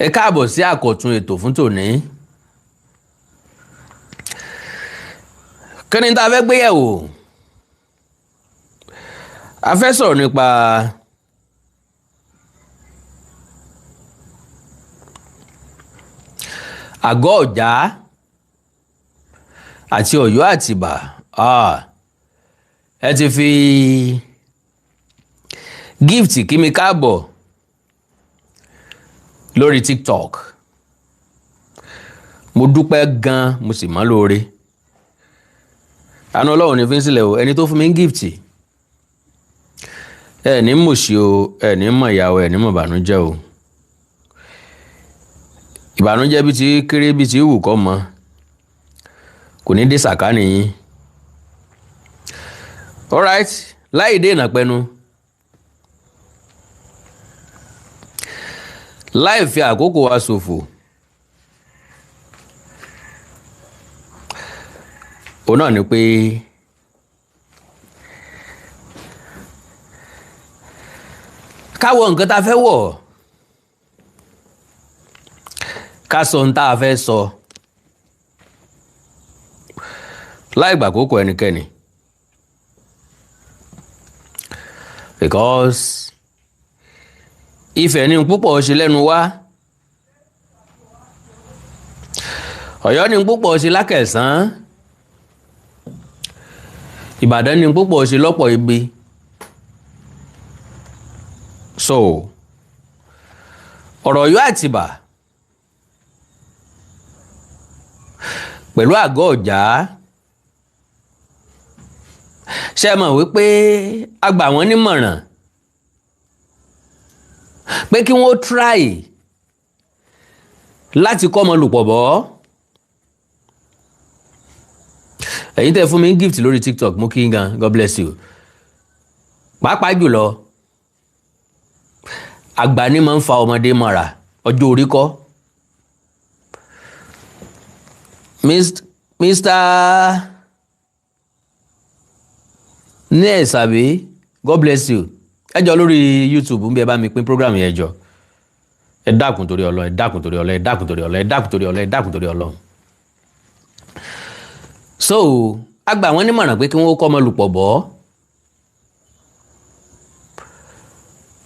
Ẹ káàbọ̀ sí àkọ́tún ètò fún tòní. Kí ni tá fẹ́ gbé yẹ̀wò? A fẹ́ sọ̀rọ̀ nípa Ago Oja àti Ọ̀yọ́ Atiba. Ẹ ti fi gift kí mi káàbọ̀ lórí TikTok. Mo dúpẹ́ gan, mo sì mọ́ lóore. Àánú Ọlọ́run ní fi ń sílẹ̀ o, ẹni tó fún mi ń gift. Ẹ ní mọ̀ sí o, ẹ ní mọ̀ ìyàwó, ẹ ní mọ̀ ìbànújẹ́ o. Ìbànújẹ́ bí ti kéré bí ti wù kọ́ mọ́, kò ní dé sàkánì yín. Alright, láì dé ìnàpẹ́nu. Láì fi àkókò wa ṣòfò. Òun náà ni pé ká wọ nǹkan tá fẹ́ wọ̀, ká sọ ohun tá fẹ́ sọ, láì gbà àkókò ẹnikẹ́ni. Because Ifẹ̀ ní púpọ̀ ṣe lẹ́nu wá, Ọ̀yọ́ ní púpọ̀ ṣe lákẹ̀sán, Ìbàdàn ní púpọ̀ ṣe lọ́pọ̀ ibi. So ọ̀rọ̀ Ọ̀yọ́ Àtìbà pẹ̀lú Ago Oja, ṣe mọ̀ wípé a gbà wọ́n nímọ̀ràn pé kí wọ́n try láti kọ́ ọmọ lùpọ̀ bọ́. Ẹ̀yin tẹ́ fún mi gift lórí TikTok, mo kí yín gan, God bless you. Pàápàá jùlọ àgbà ní máa ń fa ọmọdé mọ́ra, ọjọ́ orí kọ́. Mr. Ness àbí, God bless you. Ẹ jọ̀ọ́ lórí YouTube ń bí ẹ bá mi pín program yẹn jọ. Ẹ dákun torí Ọlọ́run, ẹ dákun torí Ọlọ́run, ẹ dákun torí Ọlọ́run, ẹ dákun torí Ọlọ́run, ẹ dákun torí Ọlọ́run. So a gbà wọ́n nímọ̀ràn pé kí wọ́n kọ́ ọmọ lùpọ̀ bọ́,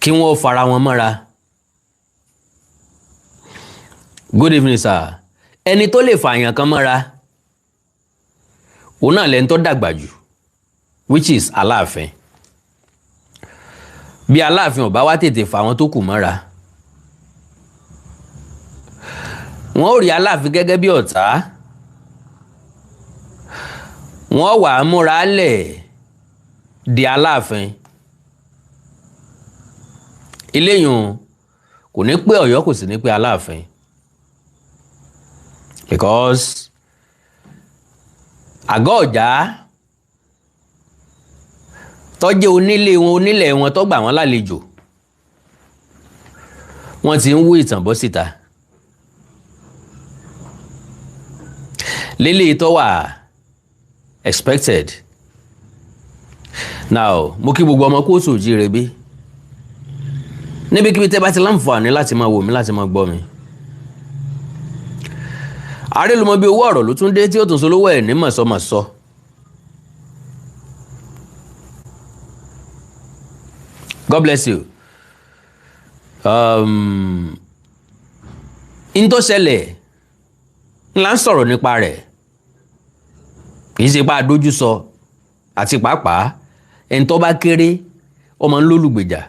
kí wọ́n fara wọn mọ́ra. Good evening sir. Ẹni tó lè fààyàn kan mọ́ra, òun náà lẹ́ni tó dàgbà jù, which is Aláàfin. Bí Aláàfin ò bá wá tètè fà wọn tó kù mọ́ra, wọ́n ò rí Aláàfin gẹ́gẹ́ bí ọ̀tá. Wọ́n wà á múra lẹ̀ di Aláàfin. Eléyùn kò ní pé Ọ̀yọ́, kò sì ní pé Aláàfin. Because Ago Oja tó jẹ́ onílé wọn, onílẹ̀ wọn tó gbà wọ́n lálejò, wọ́n ti ń wú ìtàn bọ́ síta. Lélẹ̀ tó wà expected. Now, mo kí gbogbo ọmọ kóòtù òjíire bí. Níbikíbi tẹ́ bá ti láǹfààní láti máa wò mí, láti máa gbọ́ mi. Àrélùmọ́ bí owó ọ̀rọ̀ ló tún dé tí ó tún so lówó ẹ̀ ní mọ̀sọ́mọ̀sọ́. God bless you. In tó ṣẹlẹ̀ ńlá ń sọ̀rọ̀ nípa rẹ̀, kì í ṣe pa àdójú sọ, àti pàápàá ẹni tó bá kéré ọmọ ń lólùgbèjà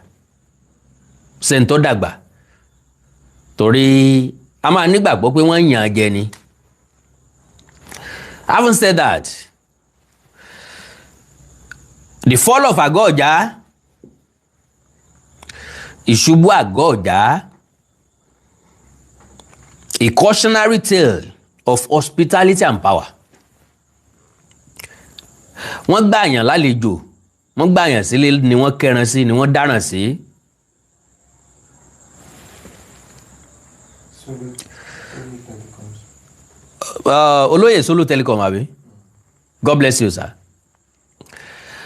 ṣẹ́ni tó dàgbà, torí a máa nígbàgbọ́ pé wọ́n yàn án jẹ ni. Having said that, the fall of Ago Oja, ìṣubú Ago Oja, a cautionary tale of hospitality and power. Wọ́n gbà yàn lálejò, wọ́n gbà yàn sílé ni wọ́n kẹran sí, ni wọ́n dáràn sí. Olóyè Solo Telecom àbí? God bless you sir.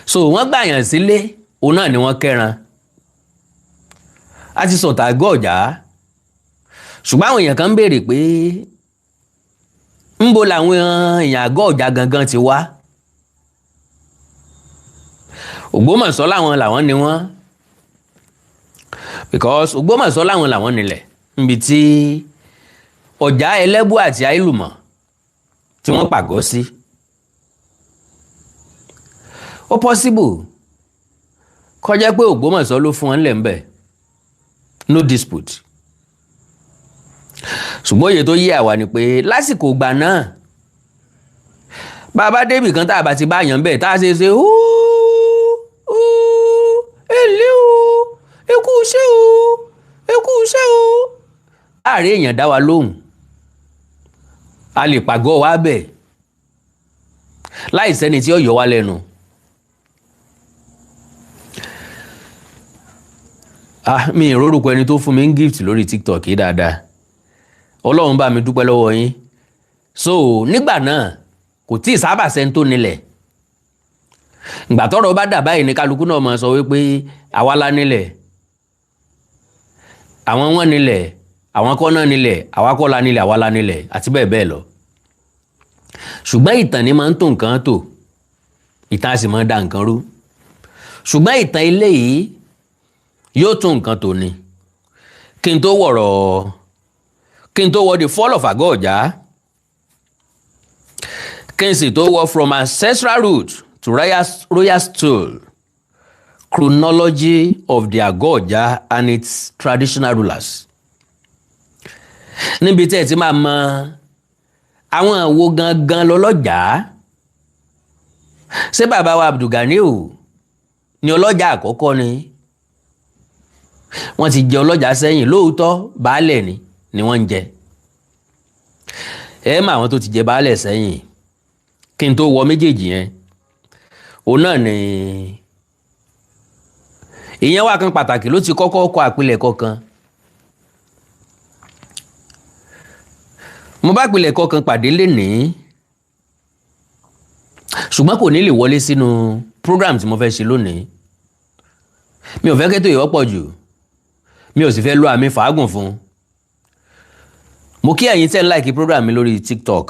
So wọ́n gbà yàn sílé, òun náà ni wọ́n kẹran. A ti sọ̀tà Ago Oja. ṣùgbọ́n àwọn èèyàn kan ń béèrè pé ńbo làwọn èèyàn Àgọ́ Ọ̀jà gangan ti wá. Ògbómọ̀ṣọ́ làwọn ni wọ́n, because Ògbómọ̀ṣọ́ làwọn nílẹ̀ níbi tí Ọ̀jà Ẹlẹ́bù àti Àìlùmọ̀ tí wọ́n pàgọ́ sí. Ó possible kó jẹ́ pé Ògbómọ̀ṣọ́ ló fún wọn lẹ̀ ń bẹ̀, no dispute. Ṣùgbọ́n òye tó yé àwa ni pé lásìkò ìgbà náà bàbá débì kan tá a bá ti bá yàn bẹ́ẹ̀ tá a ṣe èlé o, ẹkú iṣẹ́ o, ẹkú iṣẹ́ o, láàrin èèyàn dá wa lóhùn, a lè pàgọ́ wa bẹ̀ láì sẹ́ni tí ó yọ wá lẹ́nu. Mi ìrórúkọ ẹni tó fún mi ń gift lórí TikTok yìí dáadáa, Ọlọ́run bá mi dúpẹ́ lọ́wọ́ yín. So nígbà náà kò tí ì sábà sẹ́ni tó nílẹ̀. Ìgbà tọ́rọ̀ bá dà báyìí ní kálukú náà máa sọ wípé àwa la nílẹ̀, àwọn wọn nílẹ̀, àwọn kọ́ náà nílẹ̀, àwa kọ́ la nílẹ̀, àwa la nílẹ̀, àti bẹ́ẹ̀ bẹ́ẹ̀ lọ. Ṣùgbọ́n ìtàn ni máa ń tó nǹkan tò, ìtàn á sì máa ń da nǹkan rú. Ṣùgbọ́n ìtàn ilé yìí yóò tún nǹkan tò ní. Kí n tó wọ the fall of Àgọ́ Ọ̀jà, kí n sì tó wọ from ancestral root to royal stool, chronology of the Àgọ́ Ọ̀jà and its traditional rulers. Níbi tí ẹ ti máa mọ àwọn wo gangan lọ́lọ́jà. Ṣé bàbá wa Abdulganiu ni ọlọ́jà àkọ́kọ́ ni? Wọ́n ti jẹ ọlọ́jà sẹ́yìn, lóòótọ́ baálẹ̀ ni wọ́n ń jẹ. Ẹ mọ̀ àwọn tó ti jẹ baálẹ̀ sẹ́yìn. Kí n tó wọ méjèèjì yẹn, òun náà ni ìyẹn wà kan pàtàkì ló ti kọ́kọ́ kọ àpilẹ̀kọ kan. Mo bá àpilẹ̀kọ kan pàdé lénìí, ṣùgbọ́n kò ní lè wọlé sínú program tí mo fẹ́ ṣe lónìí. Mi ò fẹ́ kẹ́tò ìwọ́pọ̀ jù, mi ò sì fẹ́ lo àmì fàágùn fún. Mo kí ẹ̀yin tẹ́ ń like program mi lórí TikTok,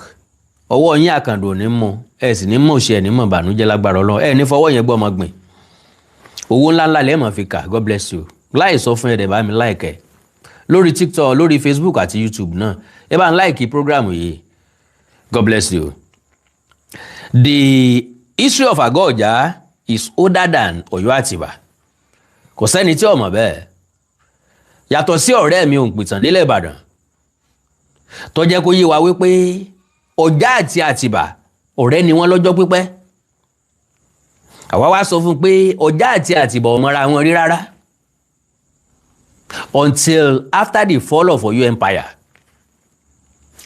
ọwọ́ yín àkàndò ní mọ̀, ẹ sì ní mọ̀ ṣe ẹ̀ ní mọ̀ bànújẹ́ lágbára Ọlọ́run, ẹ ní fọwọ́ yẹn gbọ́ ọmọ gbìn. Owó ńláńlá lẹ́ẹ̀ mọ̀ fi kà, God bless you. Láì sọ fún ẹ̀dẹ̀ bá mi like ẹ̀ lórí TikTok, lórí Facebook àti YouTube náà, ẹ bá ń like program yìí, God bless you. The history of Àgọ́ Ọ̀jà is older than Ọ̀yọ́ Atiba. Kò sẹ́ni tí ó mọ̀ bẹ́ẹ̀. Yàtọ̀ sí ọ̀rẹ́ mi Òǹpìtàn nílẹ̀ Ìbàdàn tó jẹ́ kó yé wa wípé Ọ̀jà àti Àtìbà ọ̀rẹ́ ni wọ́n lọ́jọ́ pípẹ́. Àwa wá sọ fún pé Ọ̀jà àti Àtìbà ò mọra wọn rí rárá until after the fall of Ọ̀yọ́ Empire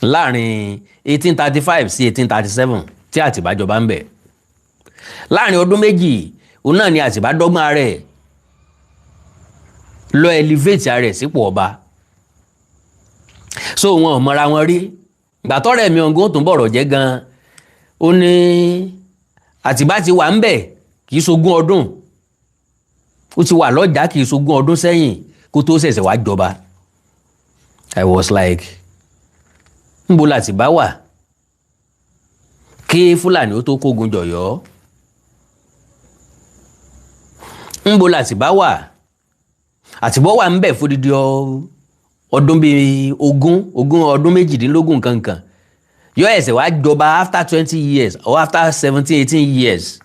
láàrin 1835 sí 1837 tí Àtìbà jọba ń bẹ̀. Láàrin ọdún méjì òun náà ni Àtìbà dọ́gbọ́n rẹ̀ lọ elevate rẹ̀ sípò ọba. So wọn ò mọra wọn rí. Ìgbà tọ́rẹ́ mi ọ̀ngún tó ń bọ̀rọ̀ jẹ́ gan, ó ní Àtìbà ti wà ń bẹ̀ kì í ṣogún ọdún, ó ti wà lọ́jà kì í ṣogún ọdún sẹ́yìn kó tó ṣẹ̀ṣẹ̀ wá jọba. I was like, ńbo l'Àtìbà wà kí Fúlàní ó tó kógun jọ̀yọ́? Ńbo l'Àtìbà wà? Àtìbà wà ń bẹ̀ fódìdí ọdún bíi ogún ọdún méjìdínlógún kankan. Yóò ẹ̀sẹ̀ wá jọba after 20 years or after 17-18 years.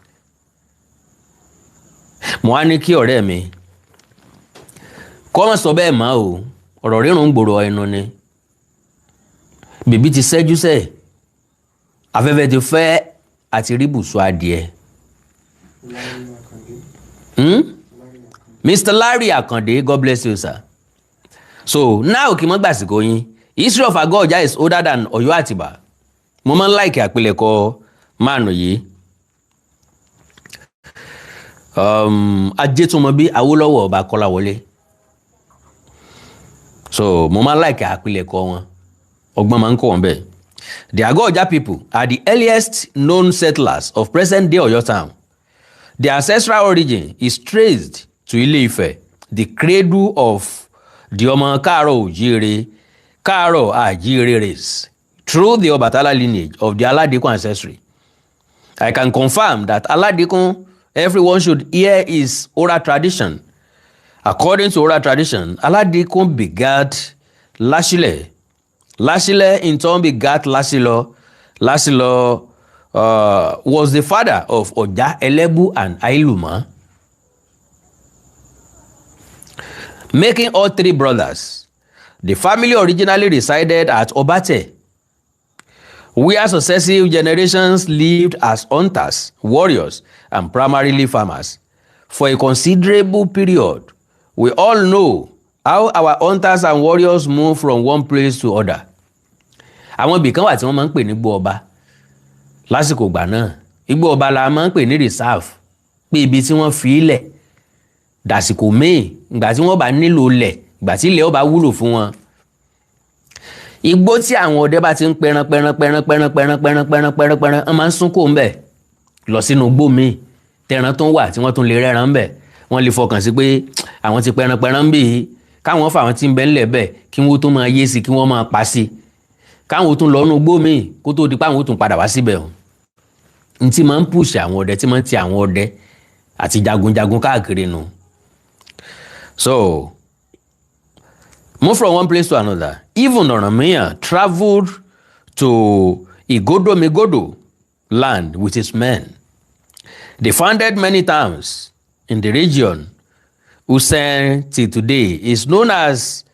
Mo wá ní kí ọ̀rẹ́ mi kọ́ mọ̀ sọ bẹ́ẹ̀ mọ́ o, ọ̀rọ̀ rírun gbòòrò ẹnu ni. Bèbí ti ṣẹ́jú sẹ́, afẹ́fẹ́ ti fẹ́ àti rí bùsùn adìẹ. Mr. Larry Akande, God bless you, sir. So now kí mọ́ gbàsìkò yín, history of Àgọ́ Ọ̀jà is older than Ọ̀yọ́ Àtìbà. Mo máa ń like àpilẹ̀kọ máàlù yìí. Ajétúnmọ̀bí Awólọ́wọ̀ ọba Kọ́láwọlé. So mo máa ń like àpilẹ̀kọ wọn, ọgbọ́n máa ń kọ́ wọn bẹ́ẹ̀. The Àgọ́ Ọ̀jà people are the earliest known settlers of present-day Ọ̀yọ́ town. Their ancestral origin is traced to Ile-Ife, the cradle of the ọmọ káàárọ̀ oòjíire Káàárọ̀ Ajíreres through the Ọbàtálá lineage of the Aladikun ancestry. I can confirm that Aladikun, everyone should hear his oral tradition. According to oral tradition, Aladikun begat Lásílẹ̀. Lásílẹ̀ in turn begat Lásìlọ. Lásìlọ was the father of Ọ̀já, Ẹlẹ́bú, and Àìlùmọ́, making all three brothers. The family originally resided at Obate, where successive generations lived as hunters, warriors, and primarily farmers for a considerable period. We all know how our hunters and warriors move from one place to other. Àwọn ibì kan wà tí wọ́n máa ń pè ní igbó ọba lásìkò ìgbà náà. Igbó ọba la máa ń pè ní reserve, pé ibi tí wọ́n fi ilẹ̀ dàsìkò míì ìgbà tí wọ́n bá nílò ilẹ̀, ìgbà tí ilẹ̀ ọba wúlò fún wọn. Igbó tí àwọn ọdẹ bá ti ń pẹran wọ́n máa ń sún kó ń bẹ̀ lọ sínú igbó míì tẹran tó ń wà tí wọ́n tún lè rẹ́ran ń bẹ̀. Wọ́n lè fọkàn sí pé àwọn ti pẹran ń bì í, káwọn fà wọn tí ń bẹ ńlẹ̀ bẹ̀ kí wọ́n tó máa yé sí, kí wọ́n máa pa sí, káwọn tún lọ nú igbó míì kó tó di pé àwọn tún padà wá síbẹ̀ o. N tí máa ń pùṣì àwọn ọdẹ, tí máa ń ti àwọn ọdẹ àti jagunjagun káàkiri nù. So, move from one place to another. Even Ọ̀rànmíyàn traveled to Igodomigodo land with his men. They founded many towns in the region. Usen till today is known as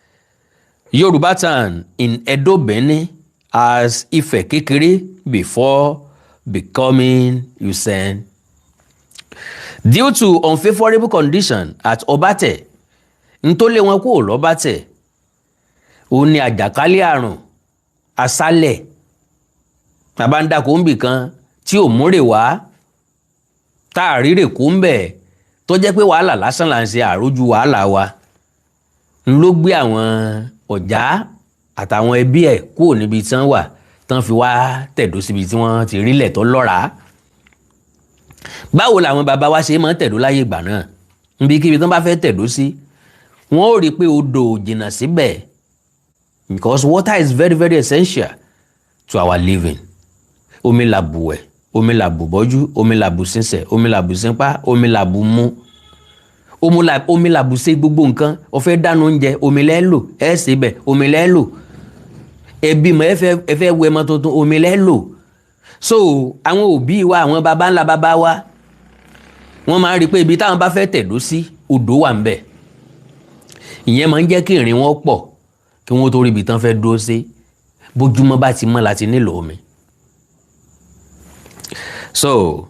Yoruba town in Edo, Benin, as Ife Kekere before becoming Usen. Due to unfavorable condition at Obate, ntole wọn kúrò lọ́bàtẹ̀, ó ní àjàkálẹ̀ àrùn aṣálẹ̀ tàbá ń dàkó ń bì kan tí ò múrè wá tá a rírè kó ń bẹ̀ tó jẹ́ pé wàhálà lásán là ń ṣe àrójú wàhálà wa ń ló gbé àwọn Ọ̀já àtàwọn ẹbí ẹ̀ kúrò níbi tí wọ́n wà tán fi wá tẹ̀dó síbi tí wọ́n ti rílẹ̀ tó lọ́ràá. Báwo làwọn bàbá wa ṣe máa ń tẹ̀dó láyé ìgbà náà? Níbikíbi tí wọ́n bá fẹ́ tẹ̀dó sí, wọ́n ó rí i pé odò jìnnà síbẹ̀, because water is very very essential to our living. Omi la bù wẹ̀, omi la bù bọ́jú, omi la bù sínsẹ̀, omi la bù sínpá, omi la bù mú, omi la bù ṣe gbogbo nǹkan. Ó fẹ́ dáná oúnjẹ, omi lẹ́ lò, ẹ ṣe bẹ̀, omi lẹ́ lò. Ẹbí mọ̀ ẹ fẹ́ wẹ mọ́ tuntun, omi lẹ́ lò. So àwọn òbí wa, àwọn baba ńlá baba wa, wọ́n máa ń rí i pé ibi táwọn bá fẹ́ tẹ̀dó sí, odò wà ń bẹ̀. Ìyẹn máa ń jẹ́ kí ìrìn wọn pọ̀ kí wọ́n tó rí ibi tán fẹ́ dúró sí. Bójúmọ́ bá ti mọ́ láti nílò omi. So,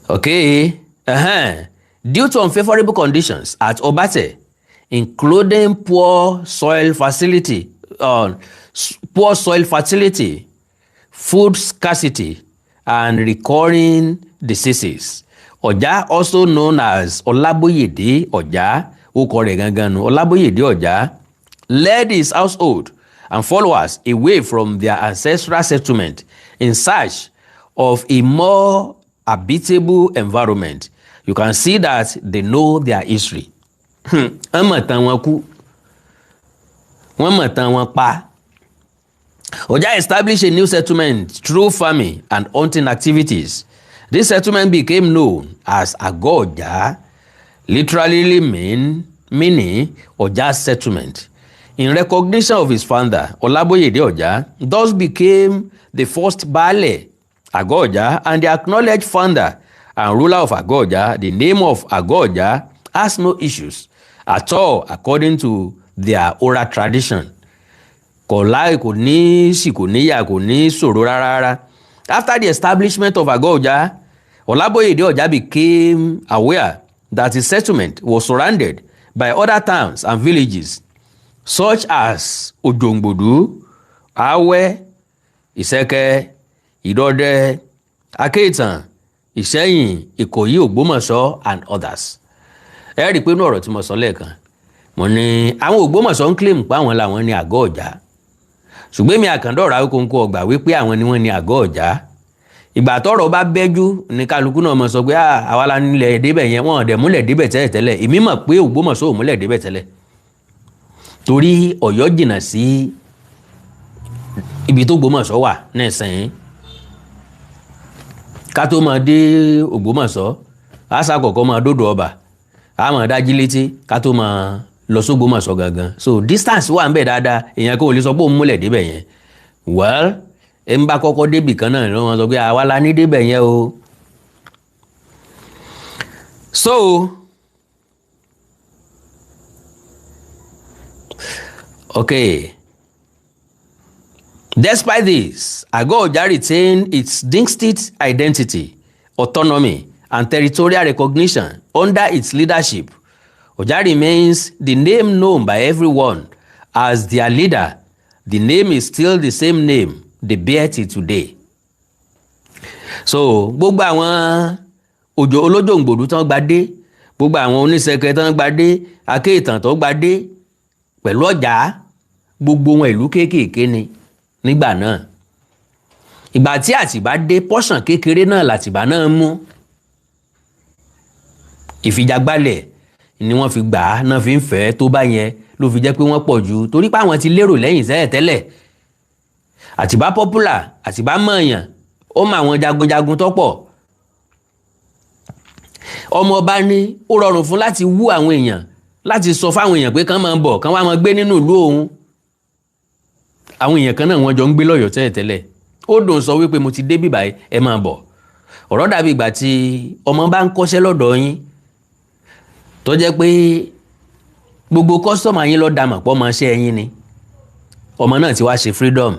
okay, due to unfavorable conditions at Obate, including poor soil fertility, food scarcity, and recurring diseases, Ọ̀já, also known as Ọlábóyèdé Ọ̀já, orúkọ rẹ̀ gangan nù, Ọlábóyèdé Ọ̀já, led his household and followers away from their ancestral settlement in search of a more habitable environment. You can see that they know their history. Wọ́n mọ̀ tán wọn kú, wọ́n mọ̀ tán wọn pa. Ọ̀já established a new settlement through farming and hunting activities. This settlement became known as Ago Oja, literally meaning Oja's settlement. In recognition of his founder, Ọlábóyèdé Ọ̀já, thus became the first Baálẹ̀ Ago Oja and the acknowledged founder and ruler of Ago Oja. The name of Ago Oja has no issues at all according to their oral tradition. Kò láì, kò ní sì, kò níyà, kò ní ṣòro rárá. After the establishment of Ago Oja, Ọlábóyèdé Ọ̀já became aware that his settlement was surrounded by other towns and villages such as Òjòǹgbòdú, Awẹ́, Ìṣẹ́kẹ́, Ìdọdẹ, Akéìtàn, Ìṣẹ́yìn, Ìkòyí, Ògbómọ̀ṣọ́, and others. Ẹ rí i pé inú ọ̀rọ̀ tí mo sọ lẹ́ẹ̀kan, mo ní àwọn Ògbómọ̀ṣọ́ ń claim pé àwọn làwọn ní Àgọ́ Ọ̀já, ṣùgbọ́n èmi Àkàndọ̀rọ̀ Awikonko ọgbà wípé àwọn ni wọ́n ní Àgọ́ Ọ̀já. Ìgbà tọ́rọ̀ bá bẹ́jú ní kálukú náà mọ̀ sọ pé àwa la nílẹ̀ débẹ̀ yẹn, wọ́n dẹ̀ múlẹ̀ débẹ̀ tẹ́lẹ̀. Èmi mọ̀ pé Ògbómọ̀ṣọ́ ò múlẹ̀ débẹ̀ tẹ́lẹ̀. torí Ọ̀yọ́ jìnnà sí ibi tó Ògbómọ̀ṣọ́ wà nísìnyí. Ká tó máa dé Ògbómọ̀ṣọ́ àṣà kọ̀ọ̀kan máa dòdò ọba a máa dájí létí ká tó máa lọ s'Ógbómọ̀ṣọ́ gangan. So distance wà ń bẹ dáadáa, èèyàn kò lè sọ pé òun múlẹ̀ débẹ̀ yẹn. Well, ẹ ń bá kọ́kọ́ débì kan náà ló wọn sọ pé àwa la ní débẹ̀ yẹn o. So okay, despite this, Ago Oja retained its distinct identity, autonomy, and territorial recognition under its leadership. Oja remains the name known by everyone as their leader. The name is still the same name they bear till today. So gbogbo àwọn òjò olójòǹgbòdú tán gbadé, gbogbo àwọn oníṣẹ̀kẹ̀ tán gbadé, akéètàn tó gbadé pẹ̀lú Ọjà, gbogbo wọn ìlú kéékèèké ni nígbà náà. Ìgbà tí Àtìbá dé, pọ́ṣàn kékeré náà l'Àtìbá náà mú. Ìfijagbálẹ̀ ni wọ́n fi gbà á, náà fi ń fẹ́ tó bá yẹn ló fi jẹ́ pé wọ́n pọ̀ jù torí pé àwọn ti lérò lẹ́yìn sẹ́yẹ̀ tẹ́lẹ̀. Àtìbá popular, Àtìbá mọ̀ọ̀yàn, ó mọ àwọn jagunjagun tó pọ̀. Ọmọ ọba ní ó rọrùn fún láti wú àwọn èèyàn, láti sọ fáwọn èèyàn pé kán máa bọ̀, kán wá máa gbé nínú ìlú òun. Àwọn èèyàn kan náà wọ́n jọ ń gbé lọ́yọ̀ọ́ tẹ́lẹ̀ tẹ́lẹ̀. Ó dùn sọ wípé mo ti dé bíbá ẹ máa bọ̀. Ọ̀rọ̀ dàbí ìgbà tí ọmọ bá ń kọ́ṣẹ́ lọ́dọ̀ yín tó jẹ́ pé gbogbo kọ́sọ́mà yín ló dàmọ̀ pọ̀ máa ṣe ẹyin ni. Ọmọ náà ti wá ṣe freedom.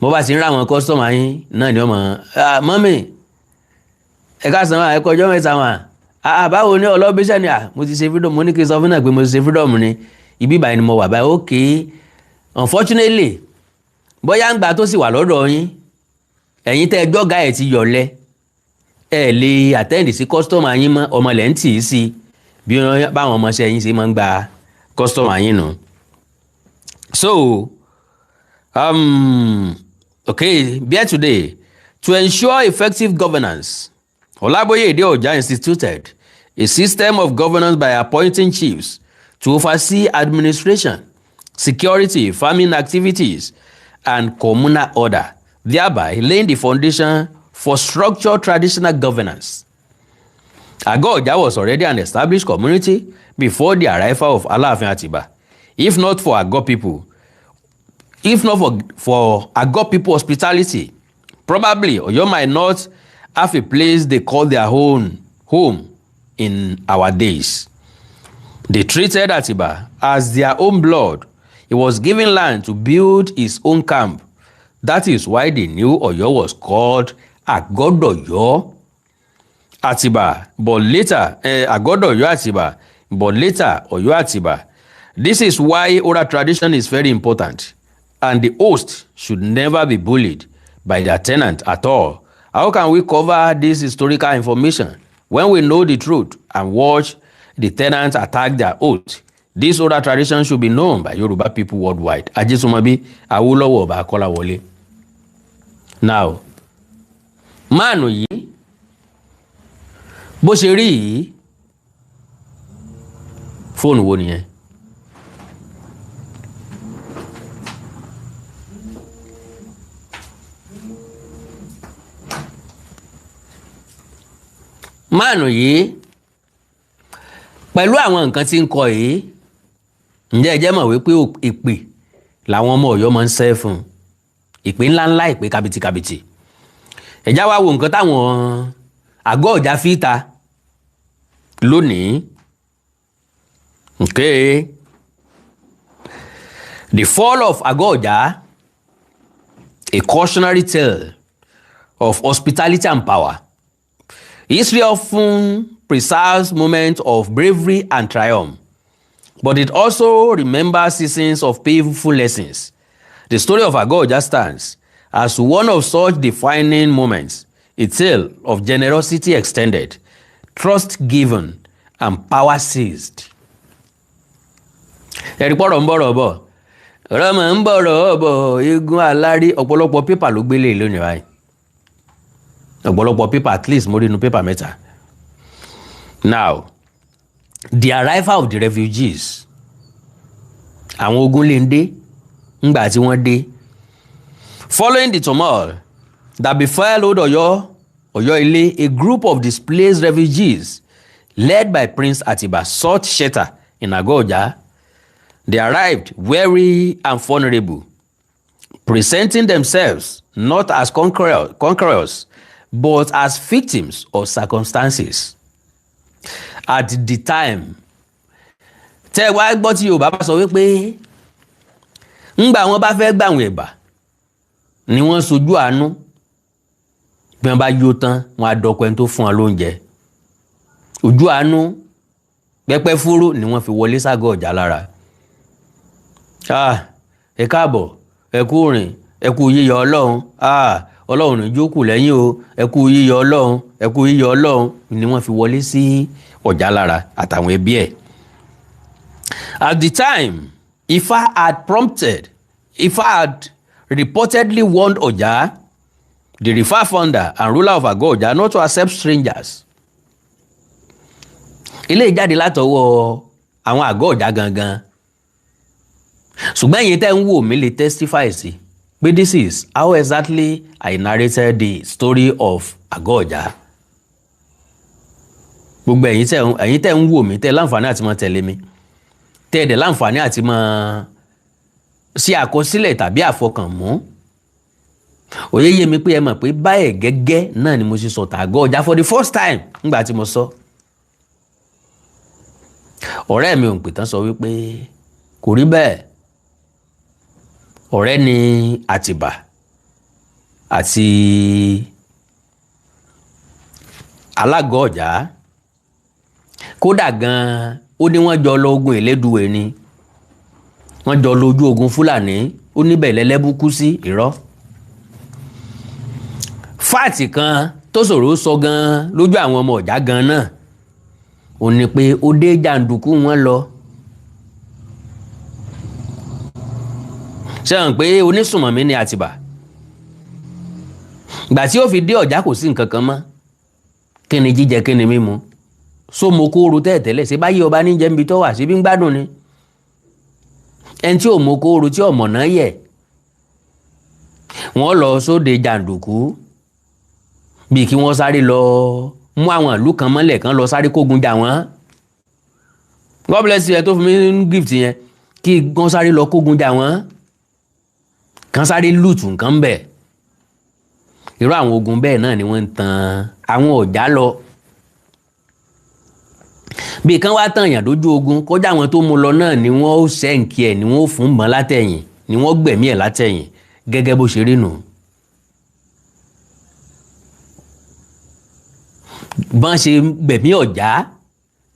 Mo bá ti ń rà àwọn kọ́sọ́mà yín náà ni ọmọ mọ́mì ẹ káàsán wa ẹ kọjọ́ mẹ́ta wa báwo ni ọlọ́bíṣẹ́ ni mo ti ṣe freedom, mo ní kí n sọ fún náà pé mo ti ṣe freedom ni ibi báyìí ni mo wà báyìí. Okay, unfortunately bóyá ń gbà tó sì wà lọ́dọ̀ yín ẹ̀yin tẹ́ ẹjọ́ ga ẹ̀ ti yọ̀lẹ́ ẹ lè attend sí kọ́sítọ́mà yín mọ́, ọmọ lẹ́ ń tì í sí bí báwọn ọmọọṣẹ́ yín ṣe máa ń gba kọ́sítọ́mà yín nù. So okay, here today to ensure effective governance, Olaboyede Oja instituted a system of governance by appointing chiefs to oversee administration, security, farming activities, and communal order, thereby laying the foundation for structured traditional governance. Ago Oja was already an established community before the arrival of Aláàfin Atiba. If not for Ago people hospitality, probably Oyo might not have a place they call their own home in our days. They treated Atiba as their own blood. He was given land to build his own camp. That is why they knew Oyo was called Agodoyo Atiba, but later Agodoyo Atiba, but later Oyo Atiba. This is why oral tradition is very important, and the host should never be bullied by their tenant at all. How can we cover this historical information when we know the truth and watch the tenants attack their host? This oral tradition should be known by Yoruba people worldwide. Ajesumobi Awolowo Ọba Kolawole. Now, máànù yìí bó ṣe rí yìí, fóònù wo nìyẹn? Máànù yìí pẹ̀lú àwọn nǹkan tí ń kọ yìí, ǹjẹ́ ẹ jẹ́ mọ̀ wípé ìpè làwọn ọmọ Ọ̀yọ́ máa ń ṣẹ́ fún, ìpè ńláńlá, ìpè kàbìtìkàbìtì. Ẹ já wá wo nǹkan táwọn Ago Oja fi ta lónìí. Okay, the fall of Ago Oja, a cautionary tale of hospitality and power. History often preserves moments of bravery and triumph, but it also remembers seasons of painful lessons. The story of Ago Oja stands as one of such defining moments, a tale of generosity extended, trust given, and power seized. Ẹ̀rí pọ̀rọ̀ ń bọ̀rọ̀ bọ̀, ọ̀rọ̀ mọ̀ ń bọ̀rọ̀ bọ̀, eégún alárí, ọ̀pọ̀lọpọ̀ pépà ló gbélé lónìí báyìí. Ọ̀pọ̀lọpọ̀ pépà, at least mo rí inú pépà mẹ́ta. Now, the arrival of the refugees àwọn ogun lè ń dé ńgbà tí wọ́n dé. Following the turmoil that befell old Ile, a group of displaced refugees led by Prince Atiba sought shelter in Ago Oja. They arrived weary and vulnerable, presenting themselves not as conquerors, but as victims of circumstances. At the time, tẹ́ wá gbọ́ tí Yorùbá bá sọ wípé ńgbà wọn bá fẹ́ gbàwọn ẹ̀bà ni wọ́n sojú àánú, bí wọ́n bá yó tán wọn á dọ́kọ ẹni tó fún wọn lóúnjẹ. Ojú àánú pẹ́pẹ́ fúrú ni wọ́n fi wọlé ságọ́ Ọ̀jà lára. Ẹ káàbọ̀, ẹ kú rìn, ẹ kú yíyọ Ọlọ́run, Ọlọ́run ní jókòó lẹ́yìn o, ẹ kú yíyọ Ọlọ́run, ẹ kú yíyọ Ọlọ́run ni wọ́n fi wọlé sí Ọ̀jà lára àtàwọn ẹbí ẹ̀. At the time, Ife had reportedly warned Oja, the river founder and ruler of Ago Oja, not to accept strangers. Ilé ìjáde látọwọ́ àwọn Ago Oja gangan. Ṣùgbọ́n ẹ̀yin tẹ́ ń wò mí lè testify sí pé this is how exactly I narrated the story of Ago Oja. Gbogbo ẹ̀yin tẹ́ ń wò mí tẹ́ láǹfààní àti máa tẹ̀lé mi, tẹ́ ẹ̀dẹ̀ láǹfààní àti máa ṣe àkọsílẹ̀ tàbí àfọkànmú. Òye yé mi pé ẹ mọ̀ pé báyẹ̀ gẹ́gẹ́ náà ni mo ṣe sọ Ago Oja for the first time nígbà tí mo sọ. Ọ̀rẹ́ mi ò ń pè tán sọ wípé kò rí bẹ́ẹ̀. Ọ̀rẹ́ ni Atiba àti Alágo Oja. Kódà gan-an ó ní wọ́n jọ lọ ogun Elédùwẹ̀ ni, wọ́n jọ lójú ogun Fúlàní, ó níbẹ̀ lẹ́lẹ́bú kú sí irọ́. Fáàtì kan tó ṣòro sọ gan-an lójú àwọn ọmọ Ọ̀jà gan-an náà ó ní pé ó dé jàǹdùkú wọn lọ. Ṣé hàn pé onísùnmọ̀mí ni Atiba? Ìgbà tí ó fi dé Ọ̀jà kò sí nǹkan kan mọ́. Kí ni jíjẹ, kí ni mímu? So mo kóoru tẹ́ẹ̀tẹ́lẹ̀ ṣe báyé ọba ní jẹ́ níbi tó wà síbí ń gbádùn ni. Ẹni tí ò mọ kóoru tí ọmọ náà yẹ, wọ́n lọ sóde jàǹdùkú bí kí wọ́n sáré lọ mú àwọn ìlú kan mọ́lẹ̀ kan lọ sáré kógun jà wọ́n. God bless you ẹ tó fún mi ní gift yẹn, kí wọ́n sáré lọ kógun jà wọ́n, kan sáré lùtù nǹkan bẹ̀. Irú àwọn ogun bẹ́ẹ̀ náà ni wọ́n ń tan àwọn Ọ̀jà lọ. Bí kan wá tàn yàn lójú ogun kọjá àwọn tó mú lọ náà ni wọ́n ó sẹ́ǹkì ẹ̀, ni wọ́n ó fún mọ́ látẹ̀yìn, ni wọ́n gbẹ̀mí ẹ̀ látẹ̀yìn, gẹ́gẹ́ bó ṣe rí nù. Bọ́n ṣe gbẹ̀mí Ọ̀jà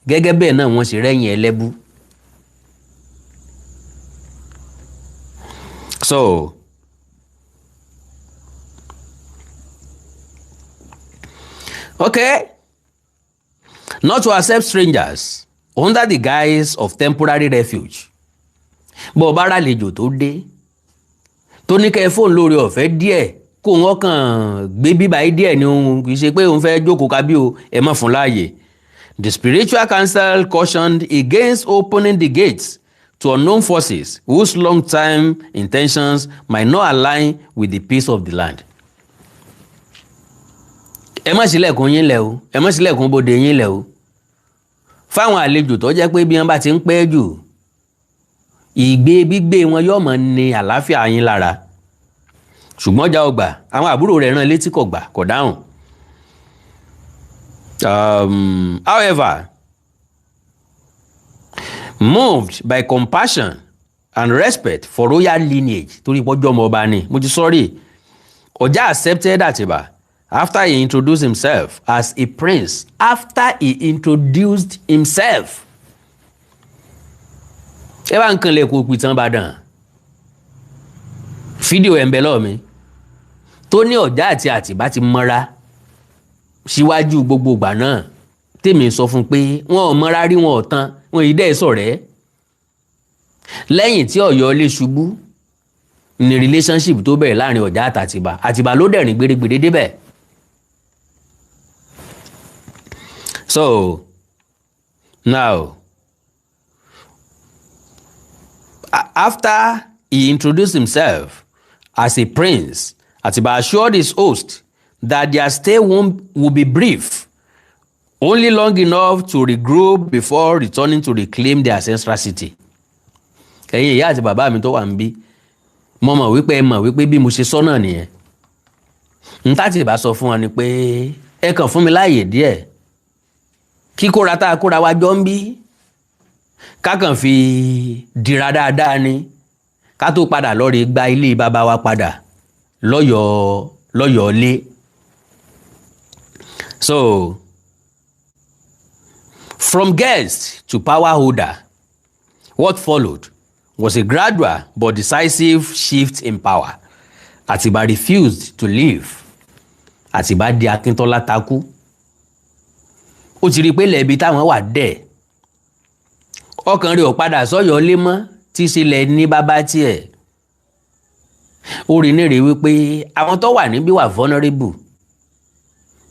gẹ́gẹ́ bẹ́ẹ̀ náà wọ́n ṣe rẹ́yìn Ẹlẹ́bú. So okay, not to accept strangers under the guise of temporary refuge. Bó bá rálejò tó dé tó ní kẹ́ fóònù lórí ọ̀fẹ́ díẹ̀ kó wọ́n kàn gbé bíbá yìí díẹ̀ ni òun kì í ṣe pé òun fẹ́ jókòó kábí o, ẹ má fún láàyè. The spiritual council cautioned against opening the gates to unknown forces whose long-time intentions might not align with the peace of the land. Ẹ má ṣílẹ̀kùn yín lẹ̀ o, ẹ má ṣílẹ̀kùn bodè yín lẹ̀ o. Fáwọn àlejò tó jẹ́ pé bí wọ́n bá ti ń pẹ́ jù, gbígbé wọn yóò mọ̀ ní àlàáfíà yín lára. Ṣùgbọ́n Ọjà ò gbà, àwọn àbúrò rẹ̀ rán létí kò gbà, kò dáhùn. However, moved by compassion and respect for royal lineage, torí pọ́jọ́ ọmọ ọba ni, mo ti sọ́rí, Ọjà accepted Atiba after he introduced himself as a prince. After he introduced himself. Ẹ bá ń kan lè kó pìtàn Ìbàdàn. Fídíò ẹ̀ ń bẹ lọ́wọ́ mi. Tó ní Ọjà àti Atiba ti mọ́ra síwájú gbogbo ìgbà náà. Tèmi sọ fún pé wọn ò mọ́ra rí, wọn ò tán, wọn ì dẹ́ ṣọ̀rẹ́. Lẹ́yìn tí Ọ̀yọ́ lè ṣubú ní relationship tó bẹ̀rẹ̀ láàrin Ọjà àti Atiba. Atiba ló dẹ̀rìn gbèrègbèrè débẹ̀. So now After he introduced himself as a prince, Atiba assured his host that their stay would be brief, only long enough to regroup before returning to reclaim their ancestral city. Ẹ̀yin ìyá àti bàbá mi tó wà níbí, mo mọ̀ wípé bí mo ṣe sọ náà nìyẹn. N tá ti bá sọ fún wọn ni pé ẹ kàn fún mi láàyè díẹ̀. Kíkóra tá a kóra wa jọ ń bí. Ká kàn fi dira dáadáa ni. Ká tó padà lọ rí gba ilé bàbá wa padà lọ́yọ̀ọ́ lé. So, from guest to power holder, what followed was a gradual but decisive shift in power. Atiba refused to leave. Atiba di Akíntọ́lá takú. Ó ti rí pé lẹ́bi táwọn wà dẹ̀. Ọkàn rẹ̀ ò padà sọ́yọ́ lé mọ́ tí sílẹ̀ ní bàbá tiẹ̀. Ó rí ní rèé wípé àwọn tó wà níbí wà vulnerable.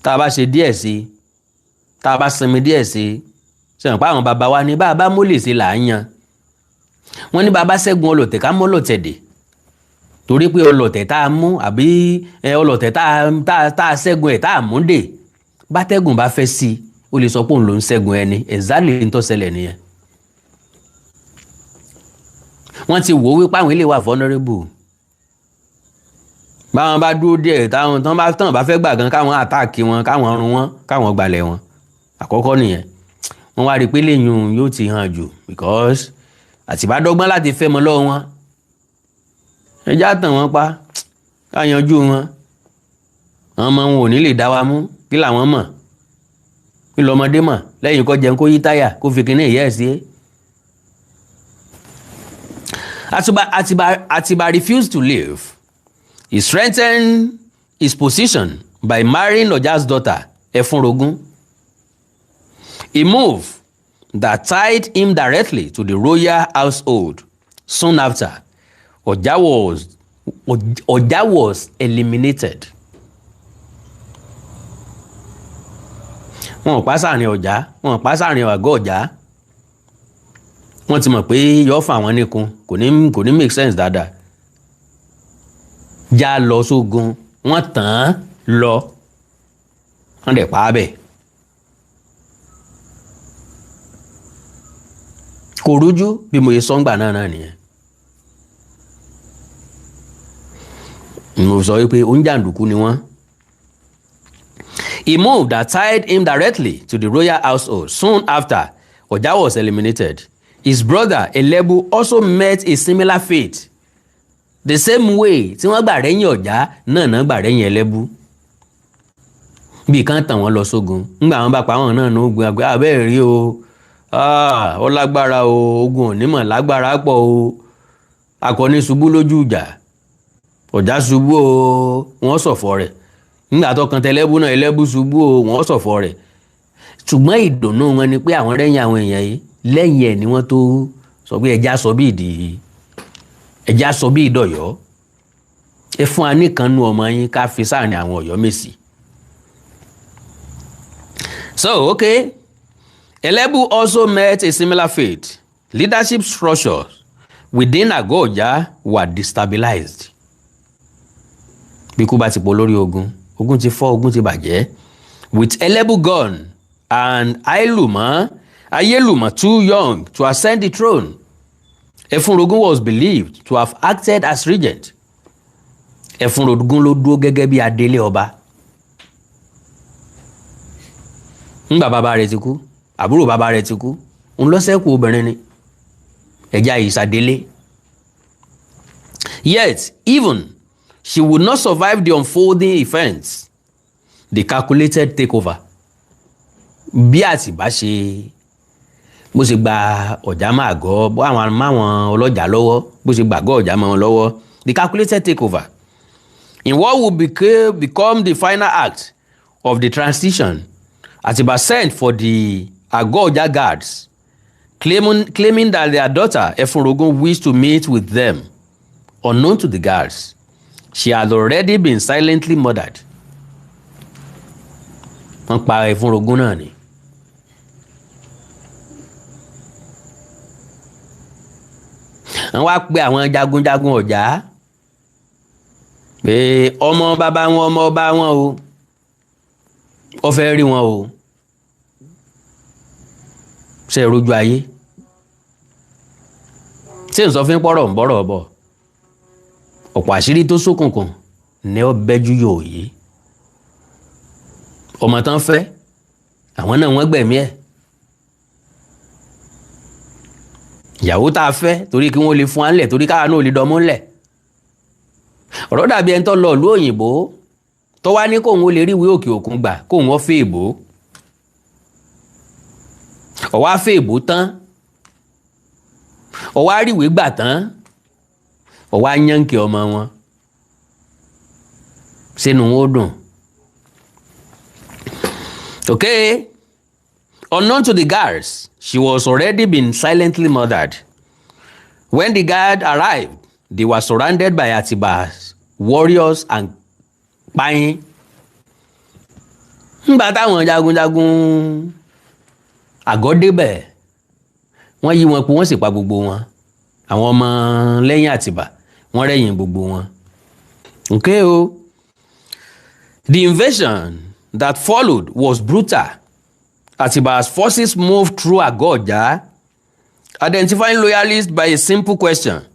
Tá a bá ṣe díẹ̀ sí, tá a bá sinmi díẹ̀ sí, ṣe hàn pé àwọn bàbá wa ní bàbá mólè sí là ń yan. Wọ́n ní bàbá ṣẹ́gun ọlọ̀tẹ̀ ká mọ́ ọlọ̀tẹ̀ dè. Torí pé ọlọ̀tẹ̀ tá a mú àbí ọlọ̀tẹ̀ tá a ṣẹ́gun ẹ̀ tá a mú dè. Bátẹ́gùn bá fẹ́ sí, ó lè sọ pé òun ló ń ṣẹ́gun ẹni. Exactly ń tó ṣẹlẹ̀ nìyẹn. Wọ́n ti wò wípé àwọn ilé wà vulnerable. Báwọn bá dúró díẹ̀ táwọn bá fẹ́ gbà gan káwọn àtáàkì wọn, káwọn run wọn, káwọn gbalẹ̀ wọn. Àkọ́kọ́ nìyẹn. Wọ́n wá rí pé lẹ́yìn yóò ti hàn jù because Àtìbá dọ́gbọ́n láti fẹ́ mọ́ lọ́wọ́ wọn. Ẹjá tàn wọ́n pa, ká yanjú wọn. Àwọn ọmọ wọn ò ní lè dá wa mú, kí làwọn mọ̀? Kí lọmọdé mọ̀? Lẹ́yìn kó jẹun kó yí táyà, kó fi kíní ìyá ẹ̀ sí. Atiba refused to leave. He strengthened his position by marrying Oja's daughter, Ẹfúnrogún. A move that tied him directly to the royal household. Soon after, Oja was eliminated. Wọ́n pa sáàrin Ọjà, wọ́n pa sáàrin Àgọ́ Ọjà. Wọ́n ti mọ̀ pé yóò fà wọ́n níkun, kò ní make sense dáadáa. Já lọ sógun, wọ́n tàn án lọ. Wọ́n dẹ̀ pa á bẹ̀. Kò rújú bí mo yẹ sọ́ngbà náà nìyẹn. Mo sọ wípé oúnjàǹdùkú ni wọ́n. A move that tied him directly to the royal household. Soon after, Oja was eliminated. His brother Elebu also met a similar fate. The same way tí wọ́n gbà rẹ́yìn Ọ̀já náà gbà rẹ́yìn Ẹlẹ́bú. Bí kan tàn wọ́n lọ sógun. Ńgbà wọ́n bá pa wọ́n náà ní ogun àgbẹ̀ abẹ́ẹ̀ rí o. Ó lágbára o, ogun onímọ̀ lágbára pọ̀ o. Akọni ṣubú lójú ìjà. Ọ̀já ṣubú o, wọ́n ṣọ̀fọ̀ rẹ̀. Nígbà tó kan tẹlẹ́bú náà Ẹlẹ́bú ṣubú o, wọ́n ṣọ̀fọ̀ rẹ̀. Ṣùgbọ́n ìdùnnú wọn ni pé àwọn rẹ́yìn àwọn èèyàn yìí lẹ́yìn ẹ̀ ni wọ́n tó sọ pé ẹja sọ bí ìdọ̀yọ́. Ẹ fún wa nìkan nú ọmọ yín ká fi sáàrin àwọn Ọ̀yọ́ Mèsì. So, okay. Elebu also met a similar fate. Leadership structures within Ago Oja were destabilized. Bí kú bá ti pọ̀ lórí ogun ti fọ́, ogun ti bàjẹ́. With Elebu gone and Ayélùmọ̀ too young to ascend the throne, Ẹfúnrogún was believed to have acted as regent. Ẹfúnrogún ló dúró gẹ́gẹ́ bí adélé ọba. Ńgbà bàbá rẹ̀ ti kú, àbúrò bàbá rẹ̀ ti kú, òun ló ṣẹ́kù obìnrin ni. Ẹja ìsàdélé. Yet, even she would not survive the unfolding events, the calculated takeover. Bí Àtìbá bó ṣe gba Ọ̀já máa gọ́ bó àwọn máwọn ọlọ́jà lọ́wọ́ bó ṣe gbàgọ́ Ọ̀já máa wọn lọ́wọ́, the calculated takeover in what would become the final act of the transition. Atiba sent for the Ago Oja guards, claiming that their daughter Ẹfúnrogún wished to meet with them. Unknown to the guards, she had already been silently murdered. Wọ́n pa Ẹfúnrogún náà ni. wọ́n wá pe àwọn jagunjagun Ọ̀já pé ọmọ bàbá wọn ọmọ ọba wọn o ó fẹ́ rí wọn o ṣe rojú ayé ṣé n sọ fún pọ́rọ̀ ń bọ́rọ̀ bọ̀ ọ̀pọ̀ àṣírí tó ṣókùnkùn ní ó bẹ́jú yóò yí ọmọ tán fẹ́ àwọn náà wọ́n gbẹ̀mí ẹ̀ ìyàwó tá a fẹ́ torí kí wọ́n lè fún wa ńlẹ̀ torí káwa náà lè dọmú ńlẹ̀ ọ̀rọ̀ dàbí ẹni tó lọ ìlú òyìnbó tó wá ní kóun ó lè rí ìwé òkè òkun gbà kóun ó fẹ́ èbó ọ̀wá fẹ́ èbó tán ọ̀wá rí ìwé gbà tán ọ̀wá yánkì ọmọ wọn sínú wọn ó dùn. Okay, unknown to the guards, she was already been silently murdered. When the guard arrived, they were surrounded by Atiba's warriors and pààyàn. Nígbà táwọn jagunjagun àgọ́ débẹ̀, wọ́n yí wọn pé wọ́n sì pa gbogbo wọn. Àwọn ọmọ lẹ́yìn Atiba, wọ́n rẹ́yìn gbogbo wọn. Okay o. The invasion that followed was brutal. Atiba's forces moved through Ago Oja, identifying loyalists by a simple question.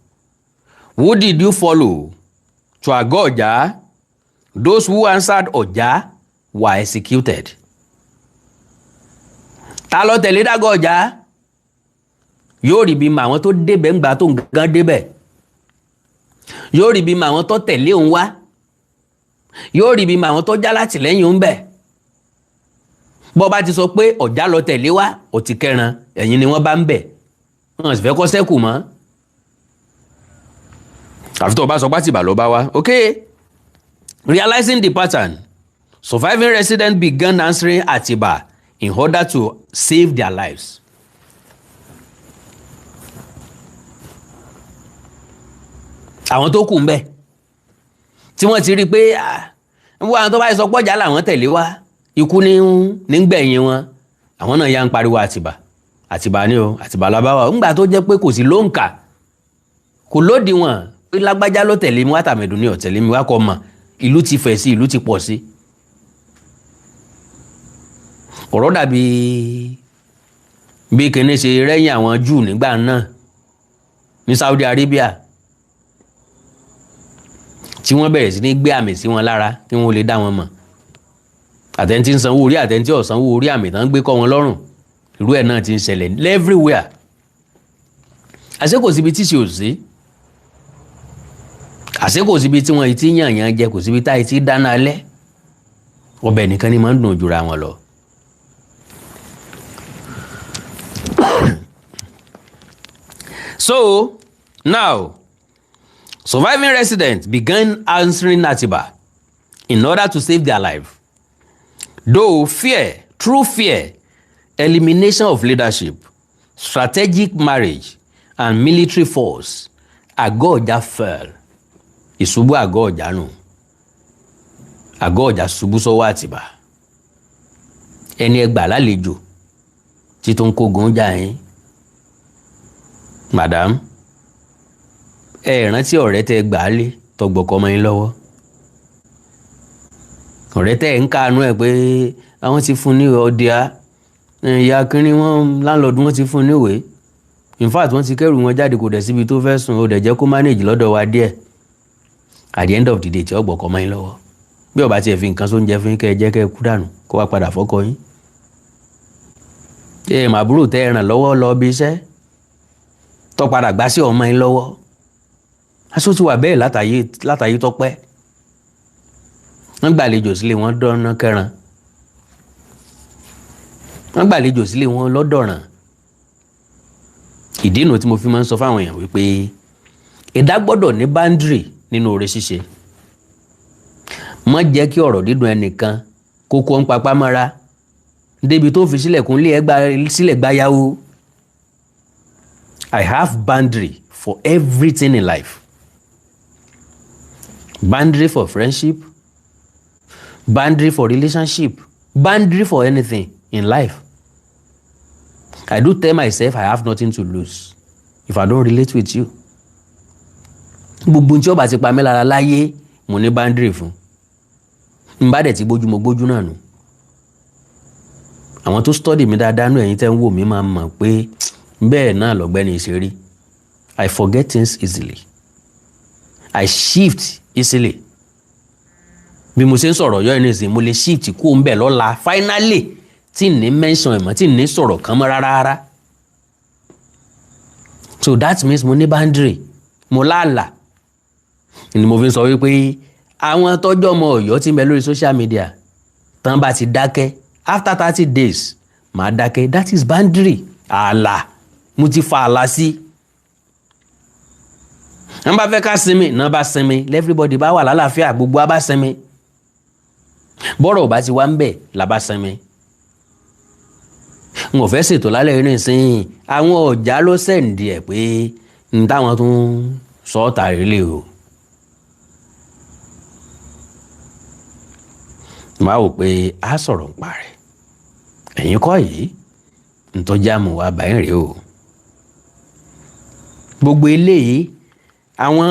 Who did you follow to Ago Oja? Those who answered Oja were executed. Ta ló tẹ̀lé d'Ago Oja? Yóò rí bí àwọn tó débẹ̀ ńgbà tó gan débẹ̀. Yóò rí bí àwọn tó tẹ̀lé òun wá. Yóò rí bí àwọn tó já láti lẹ́yìn ń bẹ̀. Bọ́ bá ti sọ pé Ọ̀já lọ tẹ̀lé wá ó ti kẹran ẹ̀yìn ni wọ́n bá ń bẹ̀ wọ́n sì fẹ́ kọ́ sẹ́kù mọ́ àfi tó bá sọ pátìbà lọ bá wá. Okay, realizing the pattern, surviving residents began answering Atiba in order to save their lives. Àwọn tó kù ń bẹ̀ tí wọ́n ti rí pé wọ́n tó bá sọ pọ́jà làwọn tẹ̀lé wá ikú ní gbẹ̀yìn wọn àwọn náà ya ń pariwo Atiba ni o Atiba lábáwá ńgbà tó jẹ́ pé kò sí lóǹkà kò lódiwọ̀n pé lágbájá ló tẹ̀lé mi wá tàmẹ̀dùn ní ọ̀tẹ̀lé mi wá kọ́ mọ̀ ìlú ti fẹ̀ sí ìlú ti pọ̀ sí. ọ̀rọ̀ dàbí bí kìíní ṣe rẹ́yìn àwọn Júù nígbà náà ní Saudi Arabia tí wọ́n bẹ̀rẹ̀ sí ní gbé àmì sí wọn lára kí wọ́n lè dá wọn mọ̀ àtẹ̀ntí ń sanwó orí àtẹ̀ntí ò sanwó orí àmì tán gbé kọ́ wọn lọ́rùn irú ẹ̀ náà ti ń ṣẹlẹ̀ everywhere. àṣé kò síbi tí ṣe ò sí àṣé kò síbi tí wọ́n ti yànyàn jẹ kò síbi táyì tí dáná alẹ́ ọbẹ̀ nìkan ni máa ń dùn jura wọn lọ. So now surviving residents began answering Atiba in order to save their life. Though fear, true fear, elimination of leadership, strategic marriage, and military force, Ago Oja fell. Ìṣubú Ago Oja nù. Ago Oja ṣubú sọ́wọ́ Atiba. Ẹni ẹgbà lálejò tí tó ń kógun jà yín. Madam, ẹ rántí ọ̀rẹ́ tẹ́ gbà á lé tọgbọ̀kọ́ mọ́ yín lọ́wọ́. Ọ̀rẹ́ tẹ́ ń kánú ẹ̀ pé àwọn ti fún ní ọdíà ìyá kínní wọn láńlọ́ọ̀dù wọn ti fún níwèé in fact wọ́n ti kẹ́rù wọn jáde kò dẹ̀ síbi tó fẹ́ sùn ó dẹ̀ jẹ́ kó manage lọ́dọ̀ wa díẹ̀ at the end of the day tí ọgbọ̀kọ́ mọ́ yín lọ́wọ́ bí ọba tiẹ̀ fi nǹkan sóúnjẹ fún yín kẹ́ ẹ jẹ́ kẹ́ ẹ kú dànù kó wá padà fọ́kọ yín. Màbúrò tẹ́ ẹ ràn lọ́wọ́ lọ bí iṣẹ́ tó padà gbá sí ọmọ yín lọ́wọ́ aṣọ ti wà bẹ́ẹ̀ látàyé tọ́pẹ́ wọ́n gbàlejò sílé wọn dọ́nà kẹran wọ́n gbàlejò sílé wọn lọ́dọ̀ràn. ìdí inú tí mo fi máa ń sọ fáwọn èèyàn wípé ẹ̀dá gbọ́dọ̀ ní báńdìrì nínú oore ṣíṣe. má jẹ́ kí ọ̀rọ̀ dídùn ẹnìkan kókó ń papá mọ́ra débi tó fi sílẹ̀kùn lé sílẹ̀ gbáyàwó. I have boundary for everything in life. Boundary for friendship, boundary for relationship, boundary for anything in life. I do tell myself I have nothing to lose if I don't relate with you. gbogbo tí ó bá ti pa mí lára láyé mo ní boundary fún. n bá dẹ̀ ti gbójú mo gbójú náà nù. àwọn tó study mi dáadáa nù ẹ̀yin tẹ́ ń wò mí máa mọ̀ pé bẹ́ẹ̀ náà lọ́gbẹ́ni ṣe rí. I forget things easily. I shift easily. bí mo ṣe ń sọ̀rọ̀ yọ ẹni sìn mo lè shift kó ń bẹ̀ lọ́la finally tí ní mention ẹ̀mọ́ tí ní sọ̀rọ̀ kan mọ́ rárá. So that means mo ní boundary mo láàlà ni mo fi ń sọ wípé àwọn tọ́jọ́ ọmọ Ọ̀yọ́ tí ń bẹ lórí social media tán bá ti dákẹ́ after 30 days màá dákẹ́. That is boundary. ààlà mo ti fa ààlà sí. wọ́n bá fẹ́ ká sinmi náà bá sinmi everybody bá wà lálàáfíà gbogbo á bá sinmi. bọ́rọ̀ ò bá ti wá ń bẹ̀ là bá sinmi. n ò fẹ́ ṣètò lálẹ́ eré ìsìn àwọn ọ̀já ló sẹ̀ǹdì ẹ̀ pé n táwọn tún sọ ọ́ tàrí lè o. máa wò pé a sọ̀rọ̀ nípa rẹ̀ ẹ̀yin kọ́ yìí ntọ́jà mọ̀ wá báyìí rèé o. gbogbo eléyìí àwọn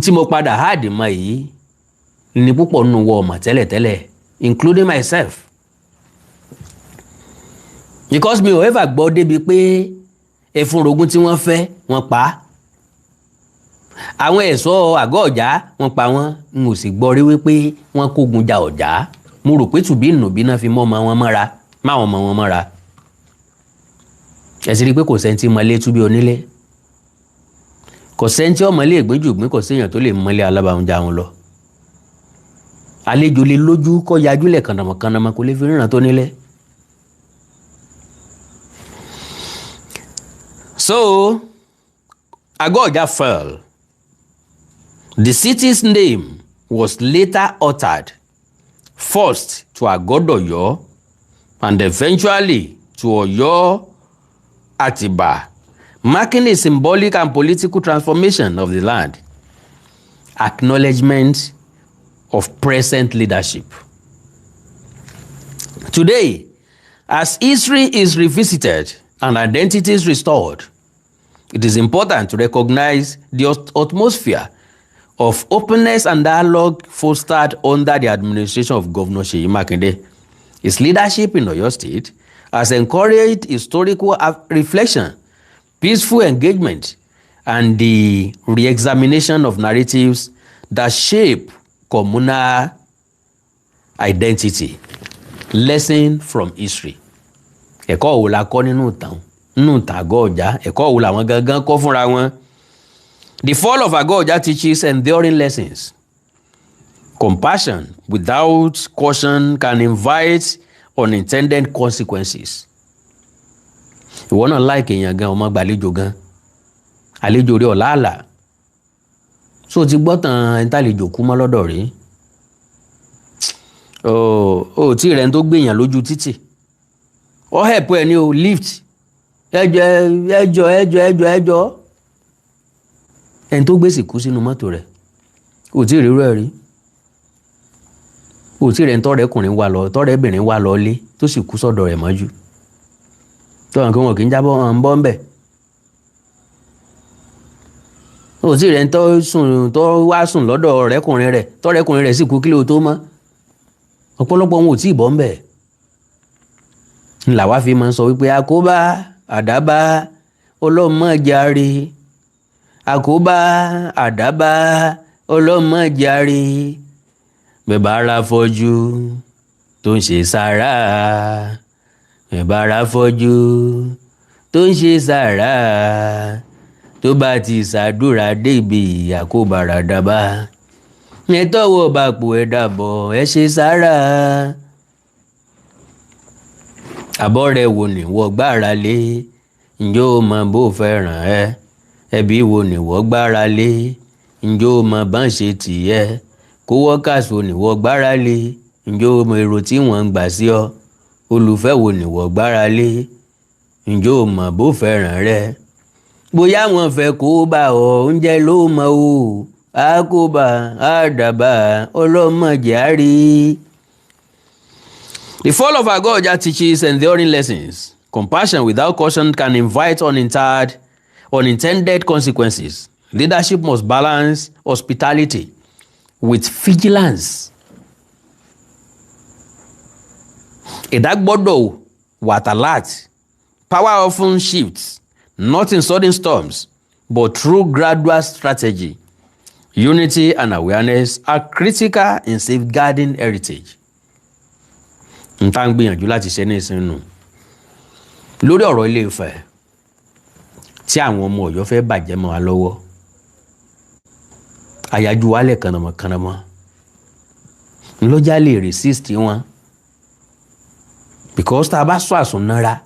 tí mo padà háàdì mọ́ yìí ní púpọ̀ nínú wọ ọmọ tẹ́lẹ̀tẹ́lẹ̀ including myself. because mi ò ever gbọ́ débi pé ẹ̀fúnrogún tí wọ́n fẹ́ wọ́n pa á. àwọn ẹ̀ṣọ́ àgọ́ Ọ̀já wọ́n pa wọ́n n ò sì gbọ́ rí wípé wọ́n kógun ja Ọ̀já. mo rò pé tùbí nùbí náà fi mọ́ ọmọ wọn mọ́ra máwọn ọmọ wọn mọ́ra. ẹ sì rí i pé kò sẹ́ni tí mọ́lé túbí onílé kò sẹ́ni tí ọmọlé ìgbéjù gbé kò séèyàn tó lè mọ́lé alábàáhùnjá wọn lọ. àlejò lè lójú kọ́ yajúlẹ̀ kànàmọ́kànàmọ́ kò lè fi ríran tó nílé. So Ago Oja fell. The city's name was later altered, first to Agodoyo and eventually to Oyo Atiba, marking a symbolic and political transformation of the land. Acknowledgement of present leadership. Today, as history is revisited and identities restored, it is important to recognize the atmosphere of openness and dialogue fostered under the administration of Governor Seyi Makinde. His leadership in Oyo State has encouraged historical reflection, peaceful engagement, and the re-examination of narratives that shape communal identity. Lesson from history. Ẹ̀kọ́ wo la kọ́ nínú ìtàn Ago Oja? Ẹ̀kọ́ wo làwọn gangan kọ́ fúnra wọn? The fall of Ago Oja teaches enduring lessons. Compassion without caution can invite unintended consequences. Ìwọ náà like èèyàn gan ọmọ gbàlejò gan. Àlejò rí ọ̀làlà. So ti gbọ́ tàn ẹ̀ńtàlejò kú mọ́ lọ́dọ̀ rí. Tí rẹ̀ ń tó gbèyàn lójú títì. Ó help ẹ ní o lift. Ẹjọ́. Ẹni tó gbèsè kú sínú mọ́tò rẹ̀. Ó tí rí rẹ̀ rí. Ó tí rẹ̀ ń tọ́rẹ́bìnrin wá lọ lé tó sì kú sọ́dọ̀ rẹ̀ mọ́jú. Tọ́wọ́n kí wọn kì í jábọ́ wọn bọ́ ń bẹ̀. Ó tí rẹ̀ ń tó wá sùn lọ́dọ̀ ọ̀rẹ́kùnrin rẹ̀ tọ́rẹ́kùnrin rẹ̀ sì kú kí ló tó mọ́. Ọ̀pọ̀lọpọ̀ wọn ò tí ì bọ́ ń bẹ̀. Ńlá wá fi máa ń sọ wípé àkóbá àdábá ọlọ́mọjàre àkóbá àdábá ọlọ́mọjàre bẹ̀bà ara fọ́jú tó ń ṣe sàrà bẹ̀bà ara fọ́jú tó ń ṣe sàrà tó bá ti ṣàdúrà débi àkóbá àdábá ẹ tọ́wọ́ bá pò ẹ dàbọ̀ ẹ ṣe sàrà àbọ̀ rẹ̀ wò ní wọ́n gbára lé ǹjẹ́ o mọ bó fẹ́ràn ẹ ẹbí wo ni wọ́n gbára lé ǹjẹ́ o mọ bá ń ṣe tìyẹ kó wọ́kàsí wo ni wọ́n gbára lé ǹjẹ́ o mọ èrò tí wọ́n ń gbà sí ọ olùfẹ́ wo ni wọ́n gbára lé ǹjẹ́ o mọ bó fẹ́ràn rẹ bóyá wọ́n fẹ́ kó bá ọ oúnjẹ ló mọ o àkóbá àdàbà ọlọ́mọjàre. The fall of Ago Oja teaches enduring lessons. Compassion without caution can invite unintended consequences. Leadership must balance hospitality with vigilance. Ẹ̀dá gbọ́dọ̀ wà alert. Power often shifts, not in sudden storms, but through gradual strategy. Unity and awareness are critical in safeguarding heritage. N tá ń gbìyànjú láti ṣe ní ìsinú. Lórí ọ̀rọ̀ Ilé-Ifẹ̀ tí àwọn ọmọ Ọ̀yọ́ fẹ́ bàjẹ́ mọ́ wa lọ́wọ́. Àyájú wálẹ̀ kànàmọ́kànàmọ́. Ńlọ́jà lè resist wọn. Because tá a bá sọ àsùnnára,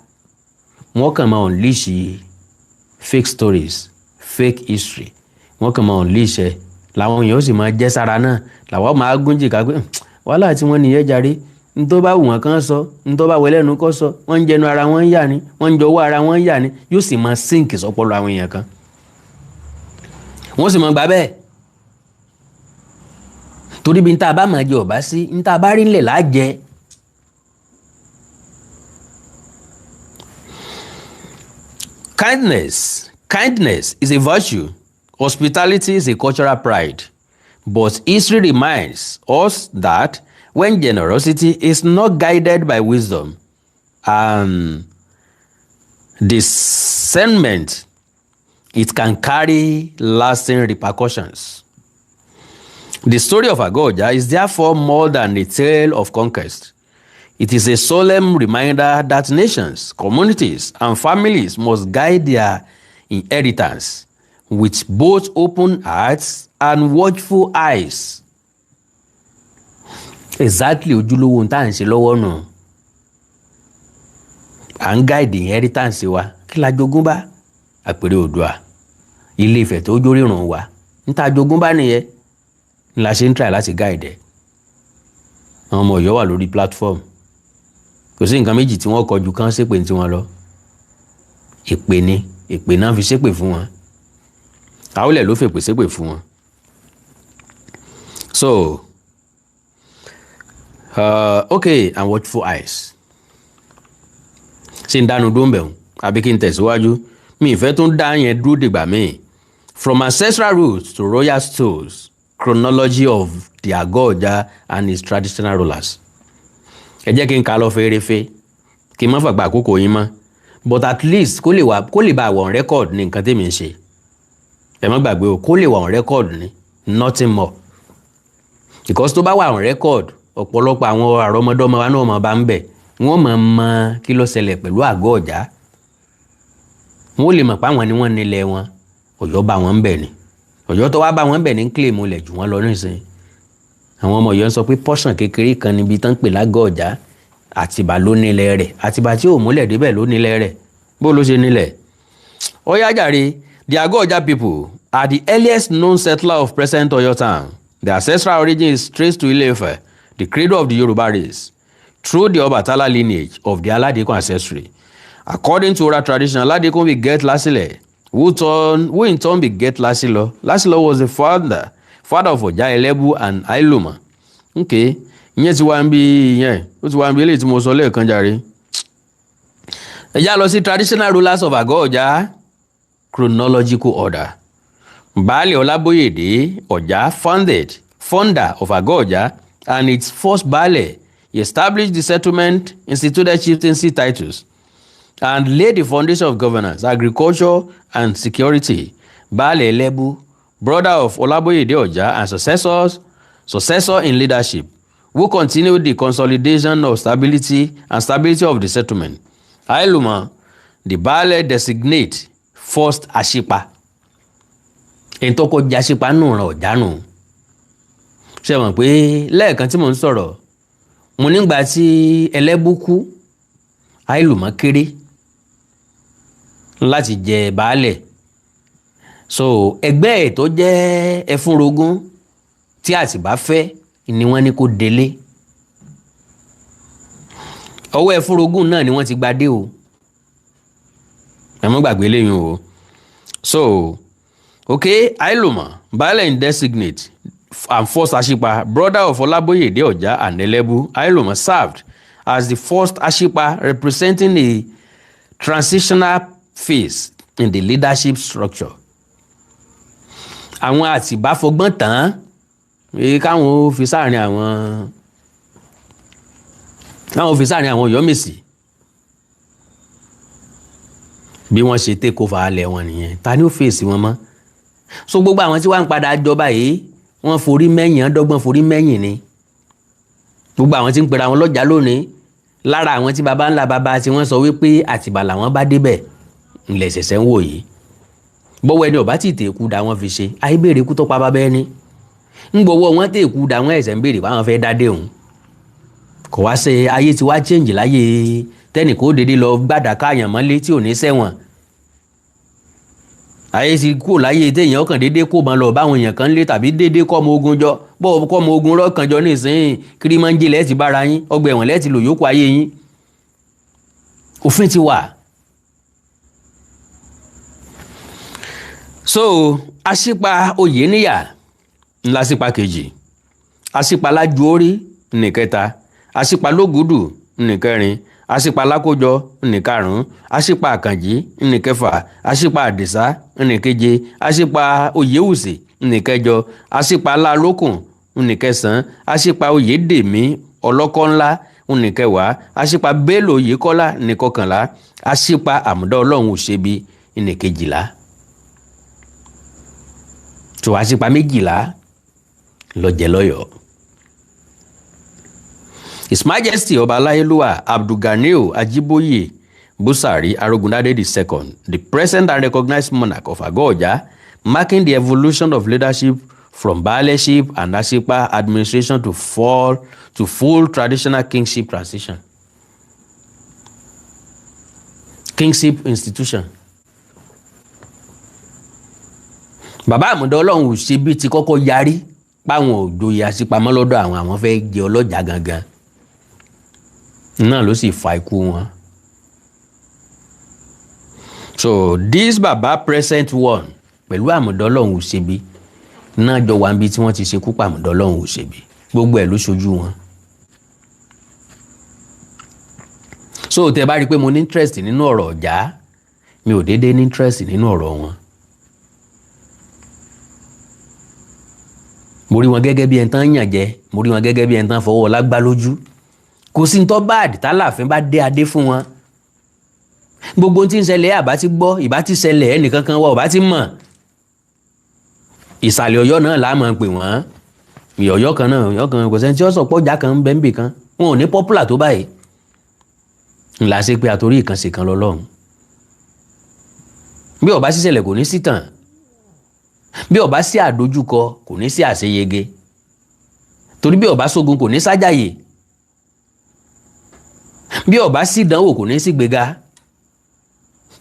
wọ́n kàn máa unleash fake stories, fake history. Wọ́n kàn máa unleash ẹ̀. Làwọn èèyàn ó sì máa jẹ́ sára náà. Làwọn máa gúnjì ká pé wàhálà tí wọ́n nìyẹn jàre. N tó bá wù wọ́n kàn sọ, n tó bá wọlé ẹnu kọ́ sọ, wọ́n ń jẹnu ara wọn ń yà ni, wọ́n ń jọwọ́ ara wọn ń yà ni, yóò sì máa sink sọpọlọ àwọn èèyàn kan. Wọ́n sì máa gbà bẹ́ẹ̀. Torí bí n tá a bá máa jẹ ọ̀bá sí, n tá a bá rí ńlẹ̀ láàjẹ. Kindness is a virtue. Hospitality is a cultural pride. But history reminds us that when generosity is not guided by wisdom and discernment, it can carry lasting repercussions. The story of Ago Oja is therefore more than a tale of conquest. It is a solemn reminder that nations, communities, and families must guide their inheritance with both open hearts and watchful eyes. Exactly ojúlówó tá à ń ṣe lọ́wọ́ nù. À ń guide inheritance wa. Kí la jogún bá? Àpèrè Oòduà. Ilé-Ifẹ̀ tó jórírun wa. Ń ta jogún bá nìyẹn. La ṣe ń try láti guide ẹ̀. Àwọn ọmọ Ọ̀yọ́ wà lórí platform. Kò sí nǹkan méjì tí wọ́n kọjú kán ṣépè ní tiwọn lọ. Èpè ni. Èpè náà fi ṣépè fún wọn. Àwọlẹ̀ ló fèpè ṣépè fún wọn. So, okay, and watchful eyes. Ṣé ń dánu dó ń bẹ̀rù? Àbí kí n tẹ̀síwájú? Mi ìfẹ́ tó ń dá yẹn dúró dìgbà míì. From ancestral roots to royal stones, chronology of the Ago Oja and his traditional rulers. Ẹ jẹ́ kí n kà lọ fẹ́rẹ́fẹ́, kí n má fàgbà àkókò yín mọ́. But at least kó lè bá wà on record ní nǹkan tèmi ń ṣe. Ẹ má gbàgbé o, kó lè wà on record ní nothing more. Because tó bá wà on record, ọ̀pọ̀lọpọ̀ àwọn àrọ́mọdọ́mọ wa náà máa bá ń bẹ̀. Wọ́n máa mọ kí ló ṣẹlẹ̀ pẹ̀lú Ago Oja. Wọ́n lè mọ̀ pé àwọn ni wọ́n nílẹ̀ wọn. Ọ̀yọ́ bá wọn ń bẹ̀ ni. Ọ̀yọ́ tó wá bá wọn ń bẹ̀ ní claim olè jù wọ́n lọ nísìnyí. Àwọn ọmọ Ọ̀yọ́ ń sọ pé portion kékeré kan níbi tán pè l'Ago Oja. Atiba ló nílẹ̀ rẹ̀. Atiba tí ò múlẹ̀ débẹ̀ ló nílẹ̀ rẹ̀. Bó ló ṣe nílẹ̀? Ó yá jàre, the Ago Oja people are the earliest known settler of present Oyo town. Their ancestral origin is traced to Ile-Ife, the cradle of the Yoruba race, through the Obatala lineage of the Aladekun ancestry. According to oral tradition, Aladekun beget Lasile, who in turn beget Lasilo. Lasilo was the father of Oja Elebu and Ailuma. Okay, ìyẹn ti wá ń bí ìyẹn, ó ti wá ń bí eléyìí tí mo sọ lẹ́ẹ̀kan jàre. Ẹ já lọ sí traditional rulers of Ago Oja, chronological order. Baálẹ̀ Ọlábóyèdé Ọ̀já founder of Ago Oja and its first Baálẹ̀, he established the settlement, instituted chieftaincy titles, and laid the foundation of governance, agriculture, and security. Baálẹ̀ Elebu, brother of Ọlábóyèdé Ọ̀já and successor in leadership, who continued the consolidation of stability of the settlement. Ailuma, the Baálẹ̀ designate first Ashipa. Ẹni tó kọjá Ashipa nù ràn Ọ̀já nù. Ṣé mọ̀ pé lẹ́ẹ̀kan tí mò ń sọ̀rọ̀, mo nígbà tí Ẹlẹ́bú kú, Ailuma kéré láti jẹ baálẹ̀. So ẹgbẹ́ ẹ̀ tó jẹ́ Ẹfúnrogún tí Àtìbá fẹ́ ni wọ́n ní kó délé. Ọwọ́ Ẹfúnrogún náà ni wọ́n ti gbadé o. Ẹ má gbàgbé lẹ́yìn o. So, okay, Ailuma, baálẹ̀ indesignate and first Ashipa, brother of Ọlábóyèdé Ọ̀já and Elebu, Ailuma served as the first Ashipa representing a transitional phase in the leadership structure. Àwọn Atiba fọgbọ́n tán káwọn fi sáàrin àwọn Yọ̀mísì bí wọ́n ṣe take over alẹ̀ wọn nìyẹn. Ta ni ó fèsì wọn mọ́? So gbogbo àwọn tí wọ́n ń padà jọba yìí wọ́n forí mẹ́yìn dọ́gbọ́n forí mẹ́yìn ni. Gbogbo àwọn tí ń pera wọn lọ́jà lónìí lára àwọn tí baba ńlá baba tí wọ́n sọ wípé Atiba làwọn bá débẹ̀ ńlẹ̀ ṣẹ̀ṣẹ̀ ń wò yìí. Bọ́wọ́ ẹni ọ̀bá tí tèkú da wọ́n fi ṣe ayé béèrè kú tó pa bàbá ẹni. ń gbowó wọn tèkú da wọ́n ẹ̀sẹ̀ ń béèrè báwọn fẹ́ dádé òun. Kò wá ṣe ayé tí wá change láyé tẹ́nì kó dédé lọ gbàdá káàyàn mọ́lé tí ò ní sẹ́wọ̀n. Ayé ti kú láyé téèyàn kàn dédé kó máa lọ báwọn èèyàn kan lé tàbí dédé kọ́ ọmọ ogun jọ bọ́ kọ́ ọmọ ogun rọ́kàn jọ nísìnyí kiri máa ń jí lẹ́ẹ̀tì bára yín ọgbà ẹ̀wọ̀n lẹ́ẹ̀tì lò yókù ayé yín. Òfin ti wà. So aṣípa oyè níyà ńlá sípa kejì, aṣípa lájú orí nìkẹta, aṣípa lógùdù nìkẹrin, aṣípa lákójọ nìkarùn-ún, aṣípa àkànjí nìkẹfà, aṣípa àdìsá nìkeje, aṣípa oyèwùsì nìkẹjọ, aṣípa alálókùn nìkẹsàn-án, aṣípa oyèdèmí ọlọ́kọ́ ńlá nìkẹwàá, aṣípa bélò oyèkọ́lá nìkọkànlá, aṣípa àmúdá ọlọ́run òṣèbí nìkejìlá. tó aṣípa méjìlá lọ́jẹ̀ lọ́yọ̀ọ́. His Majesty Ọba Aláyélúwà Abdulganiu Ajiboye Busari Arogundade II, the present and recognized monarch of Ago Oja, marking the evolution of leadership from Baaleship and Ashipa administration to full traditional kingship transition. Kingship institution. Bàbá àmúdá ọlọ́run ò ṣe bí ti kọ́kọ́ yarí páwọn òjòyè àṣìpamọ́ lọ́dọ̀ àwọn fẹ́ jẹ ọlọ́jà gangan. Náà ló sì fa ikú wọn. So this baba present one pẹ̀lú àmúdá ọlọ́run ò ṣe bí náà jọ wà níbi tí wọ́n ti ṣekú pa àmúdá ọlọ́run ò ṣe bí gbogbo ẹ̀ ló ṣojú wọn. So tẹ́ bá rí pé mo ní interest nínú ọ̀rọ̀ ọ̀já mi ò déédéé ní interest nínú ọ̀rọ̀ wọn. Mo rí wọn gẹ́gẹ́ bí ẹni tán yàn jẹ, mo rí wọn gẹ́gẹ́ bí ẹni tán fọwọ́ lágbá lójú. Kò sí tó bá àdìtálàfin bá dé adé fún wọn. Gbogbo tí ń ṣẹlẹ̀ àbá ti gbọ́, ìbá ti ṣẹlẹ̀ ẹnìkankan wa ọ̀bá ti mọ̀. Ìsàlẹ̀ Ọ̀yọ́ náà la máa pè wọ́n. Ọ̀yọ́ kan náà, Ọ̀yọ́ kan kò sẹ́ni tí ó sọ pé ọjà kan ń bẹ níbì kan. Wọn ò ní popular tó báyìí. Ńlá ṣe pé àtòrí ìkànṣe kan lọ́lọ́run. Bí ọ̀bá sì ṣẹlẹ̀ kò ní sí tàn. Bí ọ̀bá sí àdójúkọ kò ní sí àṣeyege. Torí bí ọ̀bá sógun kò ní sájàyè. Bí ọ̀bá sí ìdánwò kò ní sí gbéga.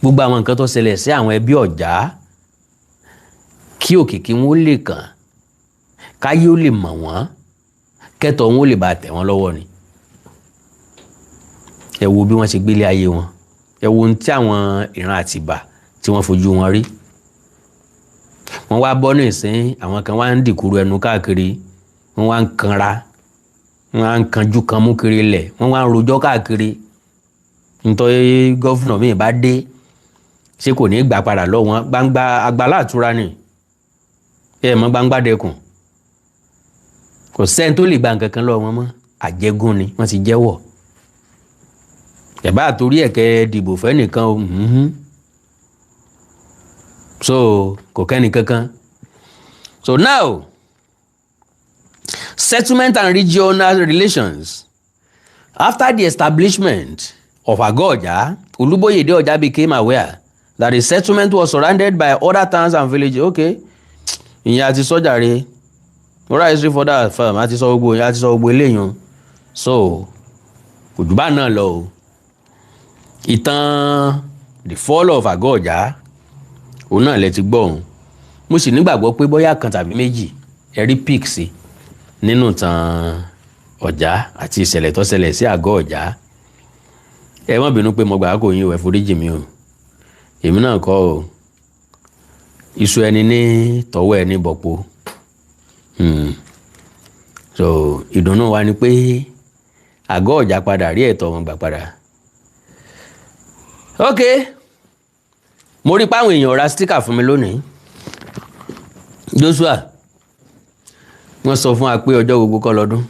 Gbogbo àwọn nǹkan tó ṣẹlẹ̀ sí àwọn ẹbí Ọ̀já kí òkìkí wọn ó lè kàn, káyé ó lè mọ̀ wọ́n, kẹ́tọ̀ wọn ó lè bá tẹ̀ wọ́n lọ́wọ́ ni. Ẹ wo bí wọ́n ṣe gbélé ayé wọn. Ẹ wo ohun tí àwọn ìran Atiba tí wọ́n fojú wọn rí. Wọ́n wá bọ́ ní ìsìn àwọn kan wá ń dìkúrú ẹnu káàkiri, wọ́n wá ń kanra, wọ́n wá ń kanjú kan mú kiri lẹ̀, wọ́n wá ń rojọ́ káàkiri. Nítorí gọ́fúnà míì bá dé ṣé kò ní gbà padà lọ wọn gbangba Agbala Àtúrà ni ẹ mọ gbangba dẹkùn kò sẹ́ni tó lè gba nǹkan kan lọ wọn mọ́ àjẹgún ni wọ́n ti jẹ́wọ́ ẹ̀bá àtòrí ẹ̀kẹ́ dìbò fẹ́ nìkan o so kò kẹ́ni kankan. So now settlement and regional relations. After the establishment of Ago Oja, Oluboyede Oja became aware that the settlement was surrounded by other towns and villages. Okay, ìyẹn àti sọ́jàre oral history for that firm àti sọ gbogbo ìyẹn àti sọ gbogbo eléyìn. So kò jù bá náà lọ o. Ìtàn the fall of Ago Oja òun náà lẹ ti gbọ́ òun. Mo sì nígbàgbọ́ pé bóyá kan tàbí méjì ẹ̀rí pic sí nínú ìtàn Ọ̀já àti ìṣẹ̀lẹ̀ tó ṣẹlẹ̀ sí Ago Oja. Ẹ má bínú pé mo gbà kó yín o, ẹ foríjì mi o. Èmi náà kọ́ o. Iṣu ẹni ní tọwọ́ ẹni bọ̀pọ̀. So ìdùnnú wa ni pé Ago Oja padà rí ẹ̀tọ́ wọn gbà padà. Okay. mo rí páwọn èèyàn ra sticker fún mi lónìí Joshua wọ́n sọ fún wa pé ọjọ́ gbogbo kọ́ lọ́dún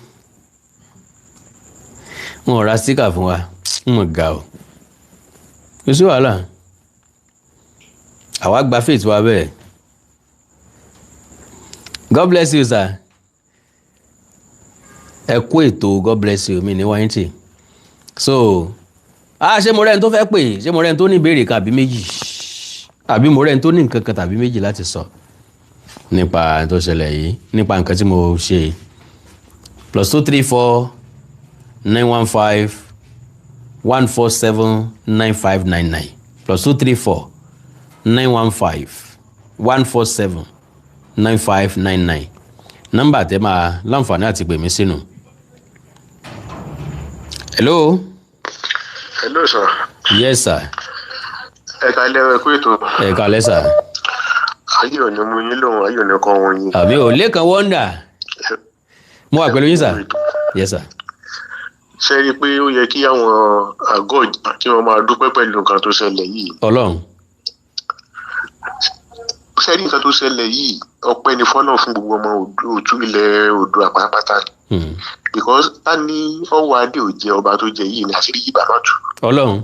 wọ́n ra sticker fún wa mọ̀ ga o kò sí wàhálà àwa gba faith wa bẹ́ẹ̀. God bless you sir. Ẹ kú ètò God bless you mi ní wáyé so ṣé mo rẹ́ni tó fẹ́ pè ṣé mo rẹ́ni tó ní ìbéèrè kan àbí méjì àbí mo rẹ́ni tó ní nǹkan kan tàbí méjì láti sọ nípa tó ṣẹlẹ̀ yìí nípa nǹkan tí mo ṣe +234 915 147 9599 +234 915 147 9599 nọ́mbà tẹ́ máa láǹfààní àti pè mí sínú. Hello. Hello sir. Yes sir. Ẹ káalẹ́ kú ètò. Ẹ káalẹ́ sir. Ayé ò ní mú yín lóhùn, ayé ò ní kọ́ wọn yín. Àbí ò lẹ́kan wọ́ndà. Mo wà pẹ̀lú yín sir. Yes sir. Ṣé rí i pé ó yẹ kí àwọn àgọ́ ọjà kí wọ́n máa dúpẹ́ pẹ̀lú nǹkan tó ṣẹlẹ̀ yìí. Ọlọ́run. Ṣé rí nǹkan tó ṣẹlẹ̀ yìí ọpẹ́ ni fọ́nà fún gbogbo ọmọ òtún ilẹ̀ Oòduà pátápátá ni. Because ta ni ọwọ́ adé ò jẹ ọba tó jẹ yìí ni àṣírí yìí bá náà tù. Ọlọ́run.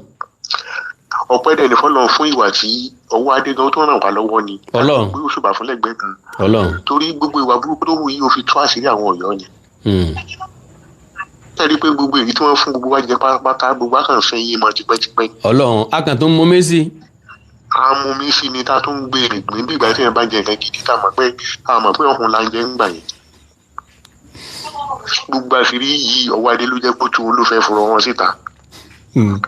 Ọpẹ́ dẹ̀ ni fọ́nà fún ìwà tí ọwọ́ adé gan tó ràn wá lọ́wọ́ ni. Ọlọ́run. Gbé òṣùbà fún lẹ́gbẹ̀ẹ́ kan. Ọlọ́run. Torí gbogbo ìwà burúkú tó wù yìí ó fi tú àṣírí àwọn Ọ̀yọ́ ni. Ṣé rí i pé gbogbo èyí tí wọ́n fún gbogbo wa jẹ pátápátá gbogbo wa kàn fẹ́ yín mọ́ tipẹ́tipẹ́. Ọlọ́run a kàn tó ń mú mi sí. A mú mi sí ni tá tó ń gbé ìgbín bí ìgbà tí yẹn bá jẹ nǹkan gidi tá mọ̀ pé ọkùnrin la ń jẹ ń gbà yẹn. Gbogbo àṣírí yìí ọwọ́ adé ló jẹ́ pé tí wọn ló fẹ́ fọ̀rọ̀ wọn síta.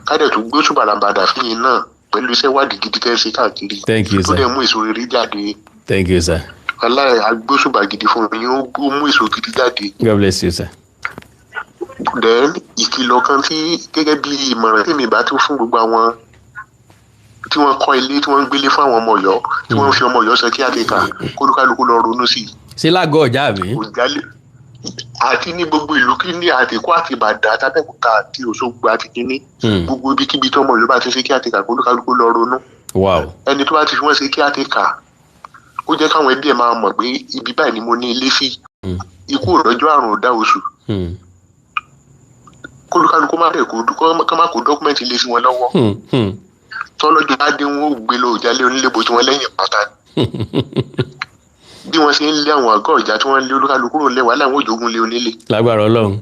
Kádẹ̀ tó gbé oṣù bàlàbàdà fún yín náà pẹ̀lú iṣẹ́ wádìí gidi tẹ́ ṣe káàkiri. Thank you sir. Tó dẹ̀ mú èso rere jáde. Thank you sir. Aláì agbóṣùbà gidi fún mi ó mú èso gidi jáde. God bless you sir. Then ìkìlọ̀ kan tí gẹ́gẹ́ bí ìmọ̀ràn tèmi bá tún fún gbogbo àwọn tí wọ́n kọ́ ilé tí wọ́n ń gbélé fún àwọn ọmọ Ọ̀yọ́ tí wọ́n ń fi ọmọ Ọ̀yọ́ sọ kí àtẹ̀kà kólúkálukú lọ ronú sí i. Ṣé lágọ̀ọ́ ọjà mi? Òjálè àti ní gbogbo ìlú kí ní Àtìkú àti Ìbàdàn àtàbẹ̀kúta àti Òṣogbo àti kínní gbogbo ibikíbi tí ọmọ Ọ̀yọ́ bá ti ṣe kí àtẹ̀kà kólúkálukú lọ ronú. Ẹni tó bá ti fi wọ́n ṣe kí àtẹ̀kà ó jẹ́ káwọn ẹbí ẹ̀ máa mọ̀ pé ibi báyìí ni mo ní ilé sí ikú òrọ́jọ́ àrùn ọ̀dá oṣù kólúkálukú má bẹ̀ kó má kó dọ́kúmẹ́ǹtì ilé sí wọn lọ́wọ́ tọ́lọ́jọ́ bá dé wọn ó gbé lọ Òjálé onílébo tí wọ́n lẹ́yìn pátá bí wọ́n ṣe ń lé àwọn àgọ́ ọ̀jà tí wọ́n lé olúkálukú rò lé wàhálà àwọn òjòògùn lé onílé. Lágbára Ọlọ́run.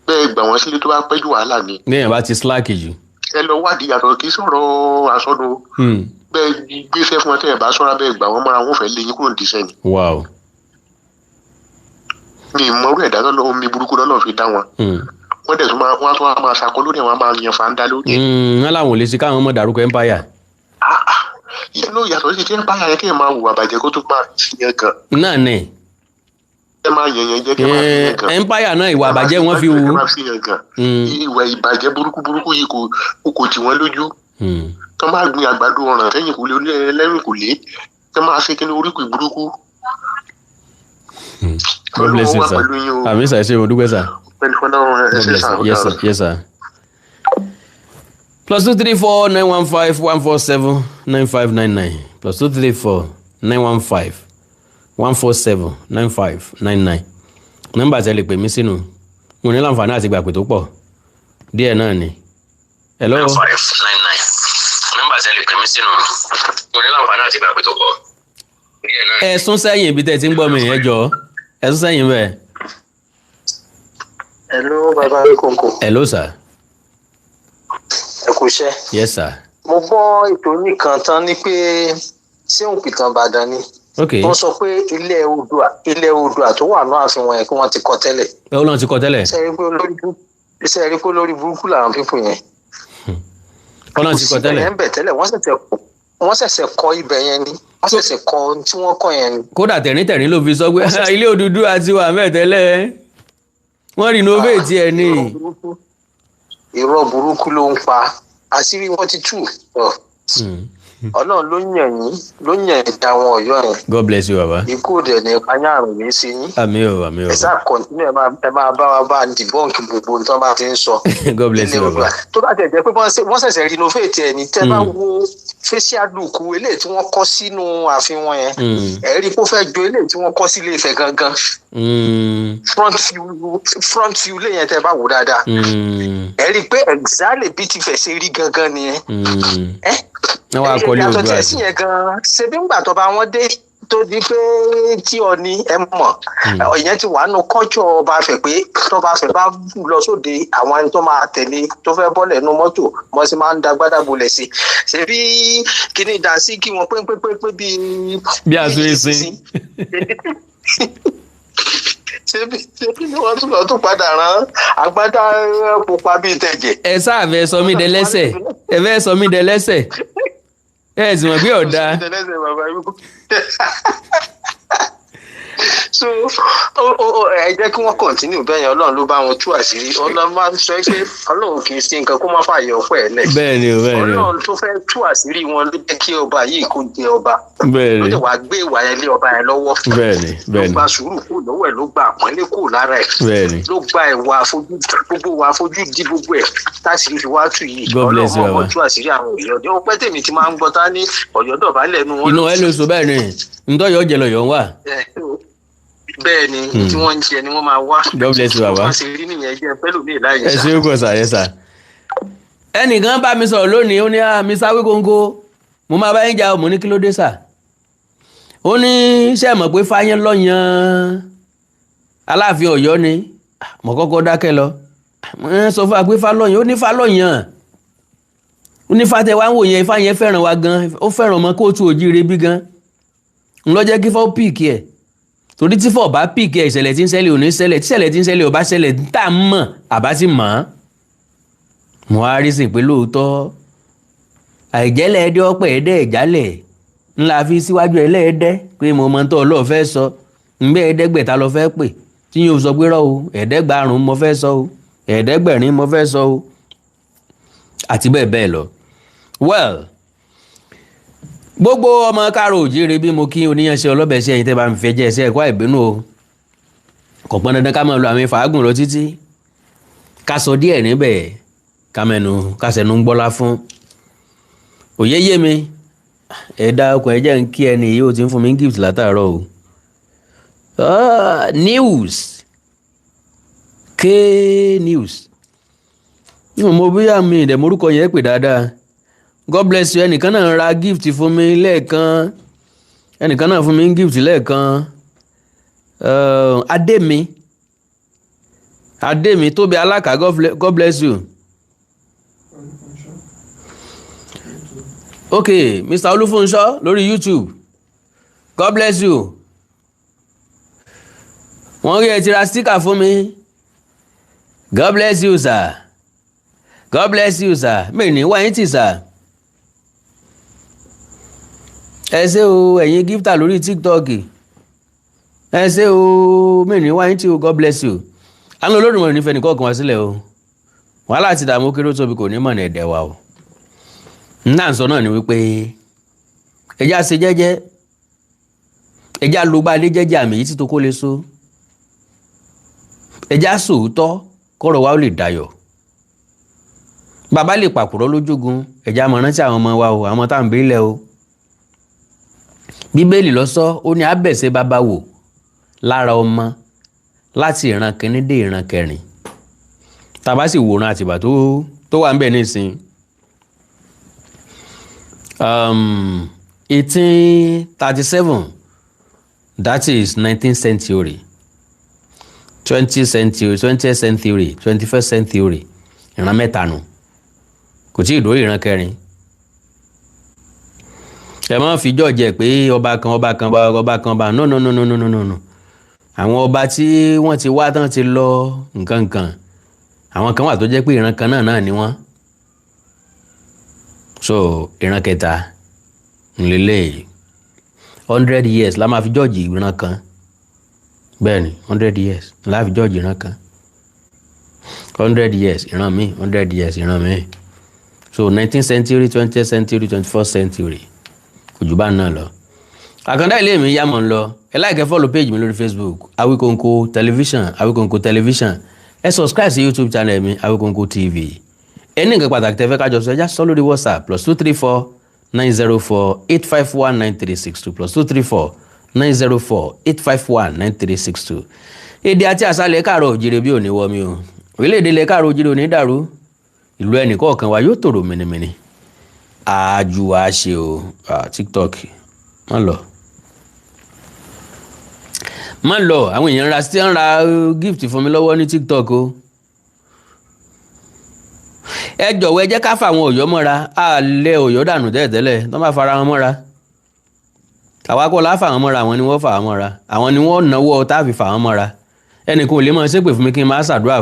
Bẹ́ẹ̀ gbà wọ́n sílé tó bá pẹ́ jù wàhálà ni. Bẹ́ẹ̀ bá ti slack jù. Ẹ lọ wádìí yàtọ̀ kí sọ̀rọ̀ àsọdùn. Bẹ́ẹ̀ gbéṣẹ́ fún wọn tẹ́ ẹ̀ bá sọ́ra bẹ́ẹ̀ gbà wọ́n mọ́ra wọn fẹ́ lé yín kúrò nídìíṣẹ́ ni. Wow. Mi ìmọ̀rú ẹ̀dá tó lọ omi burúkú lọ́nà fi dá wọn. Wọ́n dẹ̀ tún máa ṣàkó lórí àwọn máa yan fàǹdà lórí. Wọ́n láwọn ò lè ṣe káwọn ọmọ dàrúkọ empire. Inú yàtọ̀ sí ti empire yẹn kí ẹ máa hùwà bàjẹ́ kó tó máa fi yẹn gan. Náà nẹ̀. Ẹ máa yẹn jẹ́ kí ẹ máa fi yẹn gan. Empire náà ìwà àbàjẹ́ wọn fi wù. Ìwà ìbàjẹ́ burúkú yìí kò tì wọ́n lójú. Tó máa gbin àgbàdo ọ̀ràn sẹ́yìn kò lé ẹlẹ́rìn kò lé. Tó máa ṣe kíni oríkì burúkú. God bless you sir. Àmì sà ṣe mo dúpẹ́ sà. Yes sir. +234 915 147 9599 +234 915 147 9599 nọ́mbà tẹ́ lè pè mí sínú mo ní láǹfààní àti gbàpè tó pọ̀ díẹ̀ náà ni. Hello. 9599 nọ́mbà tẹ́ lè pè mí sínú mo ní láǹfààní àti gbàpè tó pọ̀ díẹ̀ náà. Ẹ sún sẹ́yìn ibi tẹ́ ti ń gbọ́ mi ẹ jọ̀ọ́ ẹ sún sẹ́yìn bẹ́ẹ̀. Hello bàbá Awikonko. Hello sir. Ẹ kú iṣẹ́. Yes sir. Mo gbọ́ ètò nìkan tán ní pé ṣé òǹpìtàn Ìbàdàn ni. Wọ́n sọ pé ilẹ̀ Oòduà tó wà náà àfihàn yẹn kí wọ́n ti kọ́ tẹ́lẹ̀. Ọlọ́run ti kọ́ tẹ́lẹ̀. Iṣẹ́ rí pé olórí burúkú làwọn pípù yẹn. Ọlọ́run ti kọ́ tẹ́lẹ̀. Kò sí ibẹ̀ yẹn bẹ̀ tẹ́lẹ̀ wọ́n ṣẹ̀ṣẹ̀ kọ́ ibẹ̀ yẹn ni wọ́n ṣẹ̀ṣẹ̀ kọ́ tí wọ́n kọ́ yẹn ni. Kódà tẹ̀ríntẹ̀rín ló fi sọ pé ilé Odùduwà ti wà mẹ́ẹ̀ tẹ́lẹ̀ wọ́n renovate ẹ̀ ní. Irọ́ burúkú ló ń pa àṣírí wọn ti tú. Ọlọ́run ló yàn yín ló yàn ìdá àwọn Ọ̀yọ́ yẹn. God bless you baba. Ikú òde ní ìpanyà àrùn ní sí yín. Àmín o, àmín o. Ẹ sáà kọ́ntínú ẹ máa bá wa bá dìbọ́ǹkì gbogbo tó bá ti ń sọ. God bless you baba. Tó bá tẹ̀ jẹ́ pé wọ́n ṣẹ̀ṣẹ̀ renovate ẹ̀ ní tẹ́ bá wo facial look eléyìí tí wọ́n kọ́ sínú ààfin wọn yẹn. Ẹ rí i pé ó fẹ́ jọ eléyìí tí wọ́n kọ́ sí Ilé-Ifẹ̀ gangan. Front view lè yẹn tẹ́ bá wò dáadáa. Ẹ rí i pé exactly bí ti fẹ̀ ṣe rí gangan nìyẹn. Wọ́n á kọ́lé ojú àti yẹn gan ṣe bí ngbà tó bá wọn dé tó di pé tí ọ ní ẹ mọ̀ ìyẹn ti wà nù kọ́jọ́ ọba fẹ̀ pé tọ́ba fẹ̀ bá lọ sóde àwọn ẹni tó máa tẹ̀lé tó fẹ́ bọ́lẹ̀ nu mọ́tò wọ́n sì máa ń da gbádàbolẹ̀ sí ṣe bí kíní ìdásí kí wọ́n pé bí aṣọ ẹ̀sìn. ṣebí ni wọ́n tún lọ tún padà rán agbádá pupa bíi tẹ̀jẹ̀. Ẹ sáà fẹ́ sọ mí dẹlẹ́sẹ̀ ẹ fẹ́ sọ mí dẹlẹ́sẹ̀ ẹ sì mọ̀ pé ọ̀dà. So ẹ jẹ́ kí wọ́n kọ̀ntínú bẹ́ẹ̀ yẹn Ọlọ́run ló bá wọn tú àṣírí Ọlọ́run máa ń sọ pé Ọlọ́run kì í sí nǹkan kó má fààyè ọpẹ́ ẹ̀ lẹ̀. Bẹ́ẹ̀ni o bẹ́ẹ̀ni o. Ọlọ́run tó fẹ́ tú àṣírí wọn ló jẹ́ kí ọba yìí kó jẹ ọba. Bẹ́ẹ̀ni. Ló jẹ́ wàá gbé ìwà yẹn lé ọba yẹn lọ́wọ́. Bẹ́ẹ̀ni bẹ́ẹ̀ni. Ló gba sùúrù kúrò lọ́wọ́ ẹ̀ ló gba àpọ́nlé kúrò lára ẹ̀. Bẹ́ẹ̀ni. Ló gba ìwà àfojú gbogbo wa àfojú di gbogbo ẹ̀ táṣìírí fi wá tù yìí. God bless you baba. Ọlọ́run tú àṣírí àwọn Ọ̀yọ́ ó pẹ́ tèmi ti máa ń gbọ́ tá ní Ọ̀yọ́ dọ̀bálẹ̀ nu wọn. Inú ẹ lóṣù bẹ́ẹ̀ ni ntọ́yọ̀ jẹ lọ́yọ̀ ń wà. Bẹ́ẹ̀ ni tí wọ́n ń jẹ ni wọ́n máa wá. God bless you baba. wọ́n ṣe rí nìyẹn jẹ́ pẹ́lúmíì láyé sá. Ẹ ṣe é kọ sàyẹ sà. Ẹnìkan bá mi sọ̀rọ̀ lónìí ó ní Mr. Awikonko mo máa bá yín jà mo ní kí ló dé sà. Ó ní ṣé ẹ mọ̀ pé Fáyẹn lọ́yàn Aláàfin Ọ̀yọ́ ni mo kọ́kọ́ dákẹ́ lọ. Mo sọ fún wa pé Fálọ́yàn ó ní Fálọ́yàn ó ní Fátẹ wá ń wò yẹn Fáyẹn fẹ́ràn wa gan ó fẹ́ràn ọmọ kóòtù òjíire bí gan ń lọ jẹ́ kí fọ́ píìkì ẹ̀ torí tí fọ́ bá píìkì ẹ̀ ìṣẹ̀lẹ̀ tí ń ṣẹlẹ̀ ò ní ṣẹlẹ̀ tí ìṣẹ̀lẹ̀ tí ń ṣẹlẹ̀ ò bá ṣẹlẹ̀ tá a mọ̀ àbá ti mọ̀ ọ́. Mo á rí sìn pé lóòótọ́ àìjẹ́lẹ̀ ẹdẹ ọpẹ́ ẹdẹ ìjálẹ̀ ńlá fi síwájú ẹlẹ́ẹ̀dẹ́ pé mo mọ̀ tó ọlọ́ọ̀ fẹ́ sọ ńbẹ́ ẹ̀ẹ́dẹ́gbẹ̀ta lọ fẹ́ pè tí yóò sọ pé rọ́ o ẹ̀ẹ́dẹ́gbàrún mo fẹ́ sọ o ẹ̀ẹ́dẹ́gbẹ̀rin mo fẹ́ sọ o àti bẹ́ẹ̀ bẹ́ẹ̀ lọ. Well, gbogbo ọmọ káàró òjíire bí mo kí oníyanṣẹ́ ọlọ́bẹ̀ sí ẹ̀yin tẹ́ bá mi fẹ́ jẹ́ ẹsẹ̀ ẹ̀kọ́ àìbínú o kò pọn dandan ká máa lo àwọn ìfàágùn lọ títí ká sọ díẹ̀ níbẹ̀ ká sẹnu ń gbọ́lá fún òye yé mi ẹ̀dá ọkùn ẹ̀jẹ̀ ń kí ẹni yìí ó ti ń fún mi gift látàárọ̀ o. News K-News mo bí àmì ìdẹ̀mórúkọ yẹn pè dáadáa. God bless you. Ẹnìkan náà ra gift fún mi lẹ́ẹ̀kan ẹnìkan náà fún mi gift lẹ́ẹ̀kan Adémi Tóbi Alákà God bless you. Okay, Mr. Olúfúnṣọ́ lórí YouTube God bless you. Wọ́n rí ẹ ti ra sticker fún mi God bless you sir. God bless you sir. Mi ní wáyé tì sir. Ẹ ṣé o ẹ̀yin gifta lórí TikTok ẹ ṣé o mi ní wáyé tì o God bless you. Àwọn Olódùmarè nífẹ̀ẹ́ nìkan kan wá sílẹ̀ o wàhálà àti ìdààmú kéré tóbi kò ní mọ̀ ní ẹ̀dẹ̀ wa o. Náà sọ náà ni wípé ẹjá ṣe jẹ́jẹ́ ẹjá ló bá lé jẹ́jẹ́ àmì yìí tí tó kó lè so ẹjá sòótọ́ kọ́rọ̀ wa ó lè dayọ̀. Bàbá lè pàkúrọ̀ lójúgun ẹjá mọ̀ rántí àwọn ọmọ wa o àwọn tá à ń bílẹ̀ o. Bíbélì ló sọ ó ní abẹ̀sẹ̀ bàbá wò lára ọmọ láti ìran kìíní dé ìran kẹrin tàbá sì wòran Àtìbà tó wà ń bẹ̀ nísìn 1837 that is 19th century 20th century 20th century 21st century ìran mẹ́ta nù kò tí ì dórí ìran kẹrin. Ẹ máa fi jọ́ọ̀jẹ̀ pé ọba kan no àwọn ọba tí wọ́n ti wá tán ti lọ nǹkan àwọn kan wà tó jẹ́ pé ìran kan náà ni wọ́n. So ìran kẹta ńlẹ́lẹ̀ 100 years la máa fi jọ́ọ̀jì ìran kan bẹ́ẹ̀ ni 100 years la fi jọ́ọ̀jì ìran kan 100 years ìran mi 100 years ìran mi. so 19th century 20th century 21st century kò jù bá náà lọ. Àkàndá ilé mi yá mọ̀ ń lọ ẹ like ẹ follow page mi lórí Facebook Awikonko television Awikonko television ẹ subscribe sí YouTube channel mi Awikonko TV. Ẹni nǹkan pàtàkì tẹ́ fẹ́ kájọ sọ ẹjá sọ lórí WhatsApp +234 904 851 9362 +234 904 851 9362. Èdè àti àṣàlẹ̀ káàárọ̀ òjìrè bí òní wọmi o orílẹ̀-èdè ilẹ̀ káàárọ̀ òjìrè òní dàrú ìlú ẹnìkọ̀ọ̀kan wa yóò tòrò mìnìmìnì àjù wa ṣe o TikTok má lọ àwọn èèyàn ra gift fún mi lọ́wọ́ ní TikTok o ẹ jọ̀wọ́ ẹ jẹ́ ká fà àwọn Ọ̀yọ́ mọ́ra àlẹ́ Ọ̀yọ́ dànù tẹ́lẹ̀tẹ́lẹ̀ tó bá fara wọn mọ́ra àwa kọ́ la fà wọn mọ́ra àwọn ni wọ́n fà wọn mọ́ra àwọn ni wọ́n náwó tá a fi fà wọn mọ́ra ẹnìkan ò lè máa ṣépè fún mi kí n máa ṣàdúrà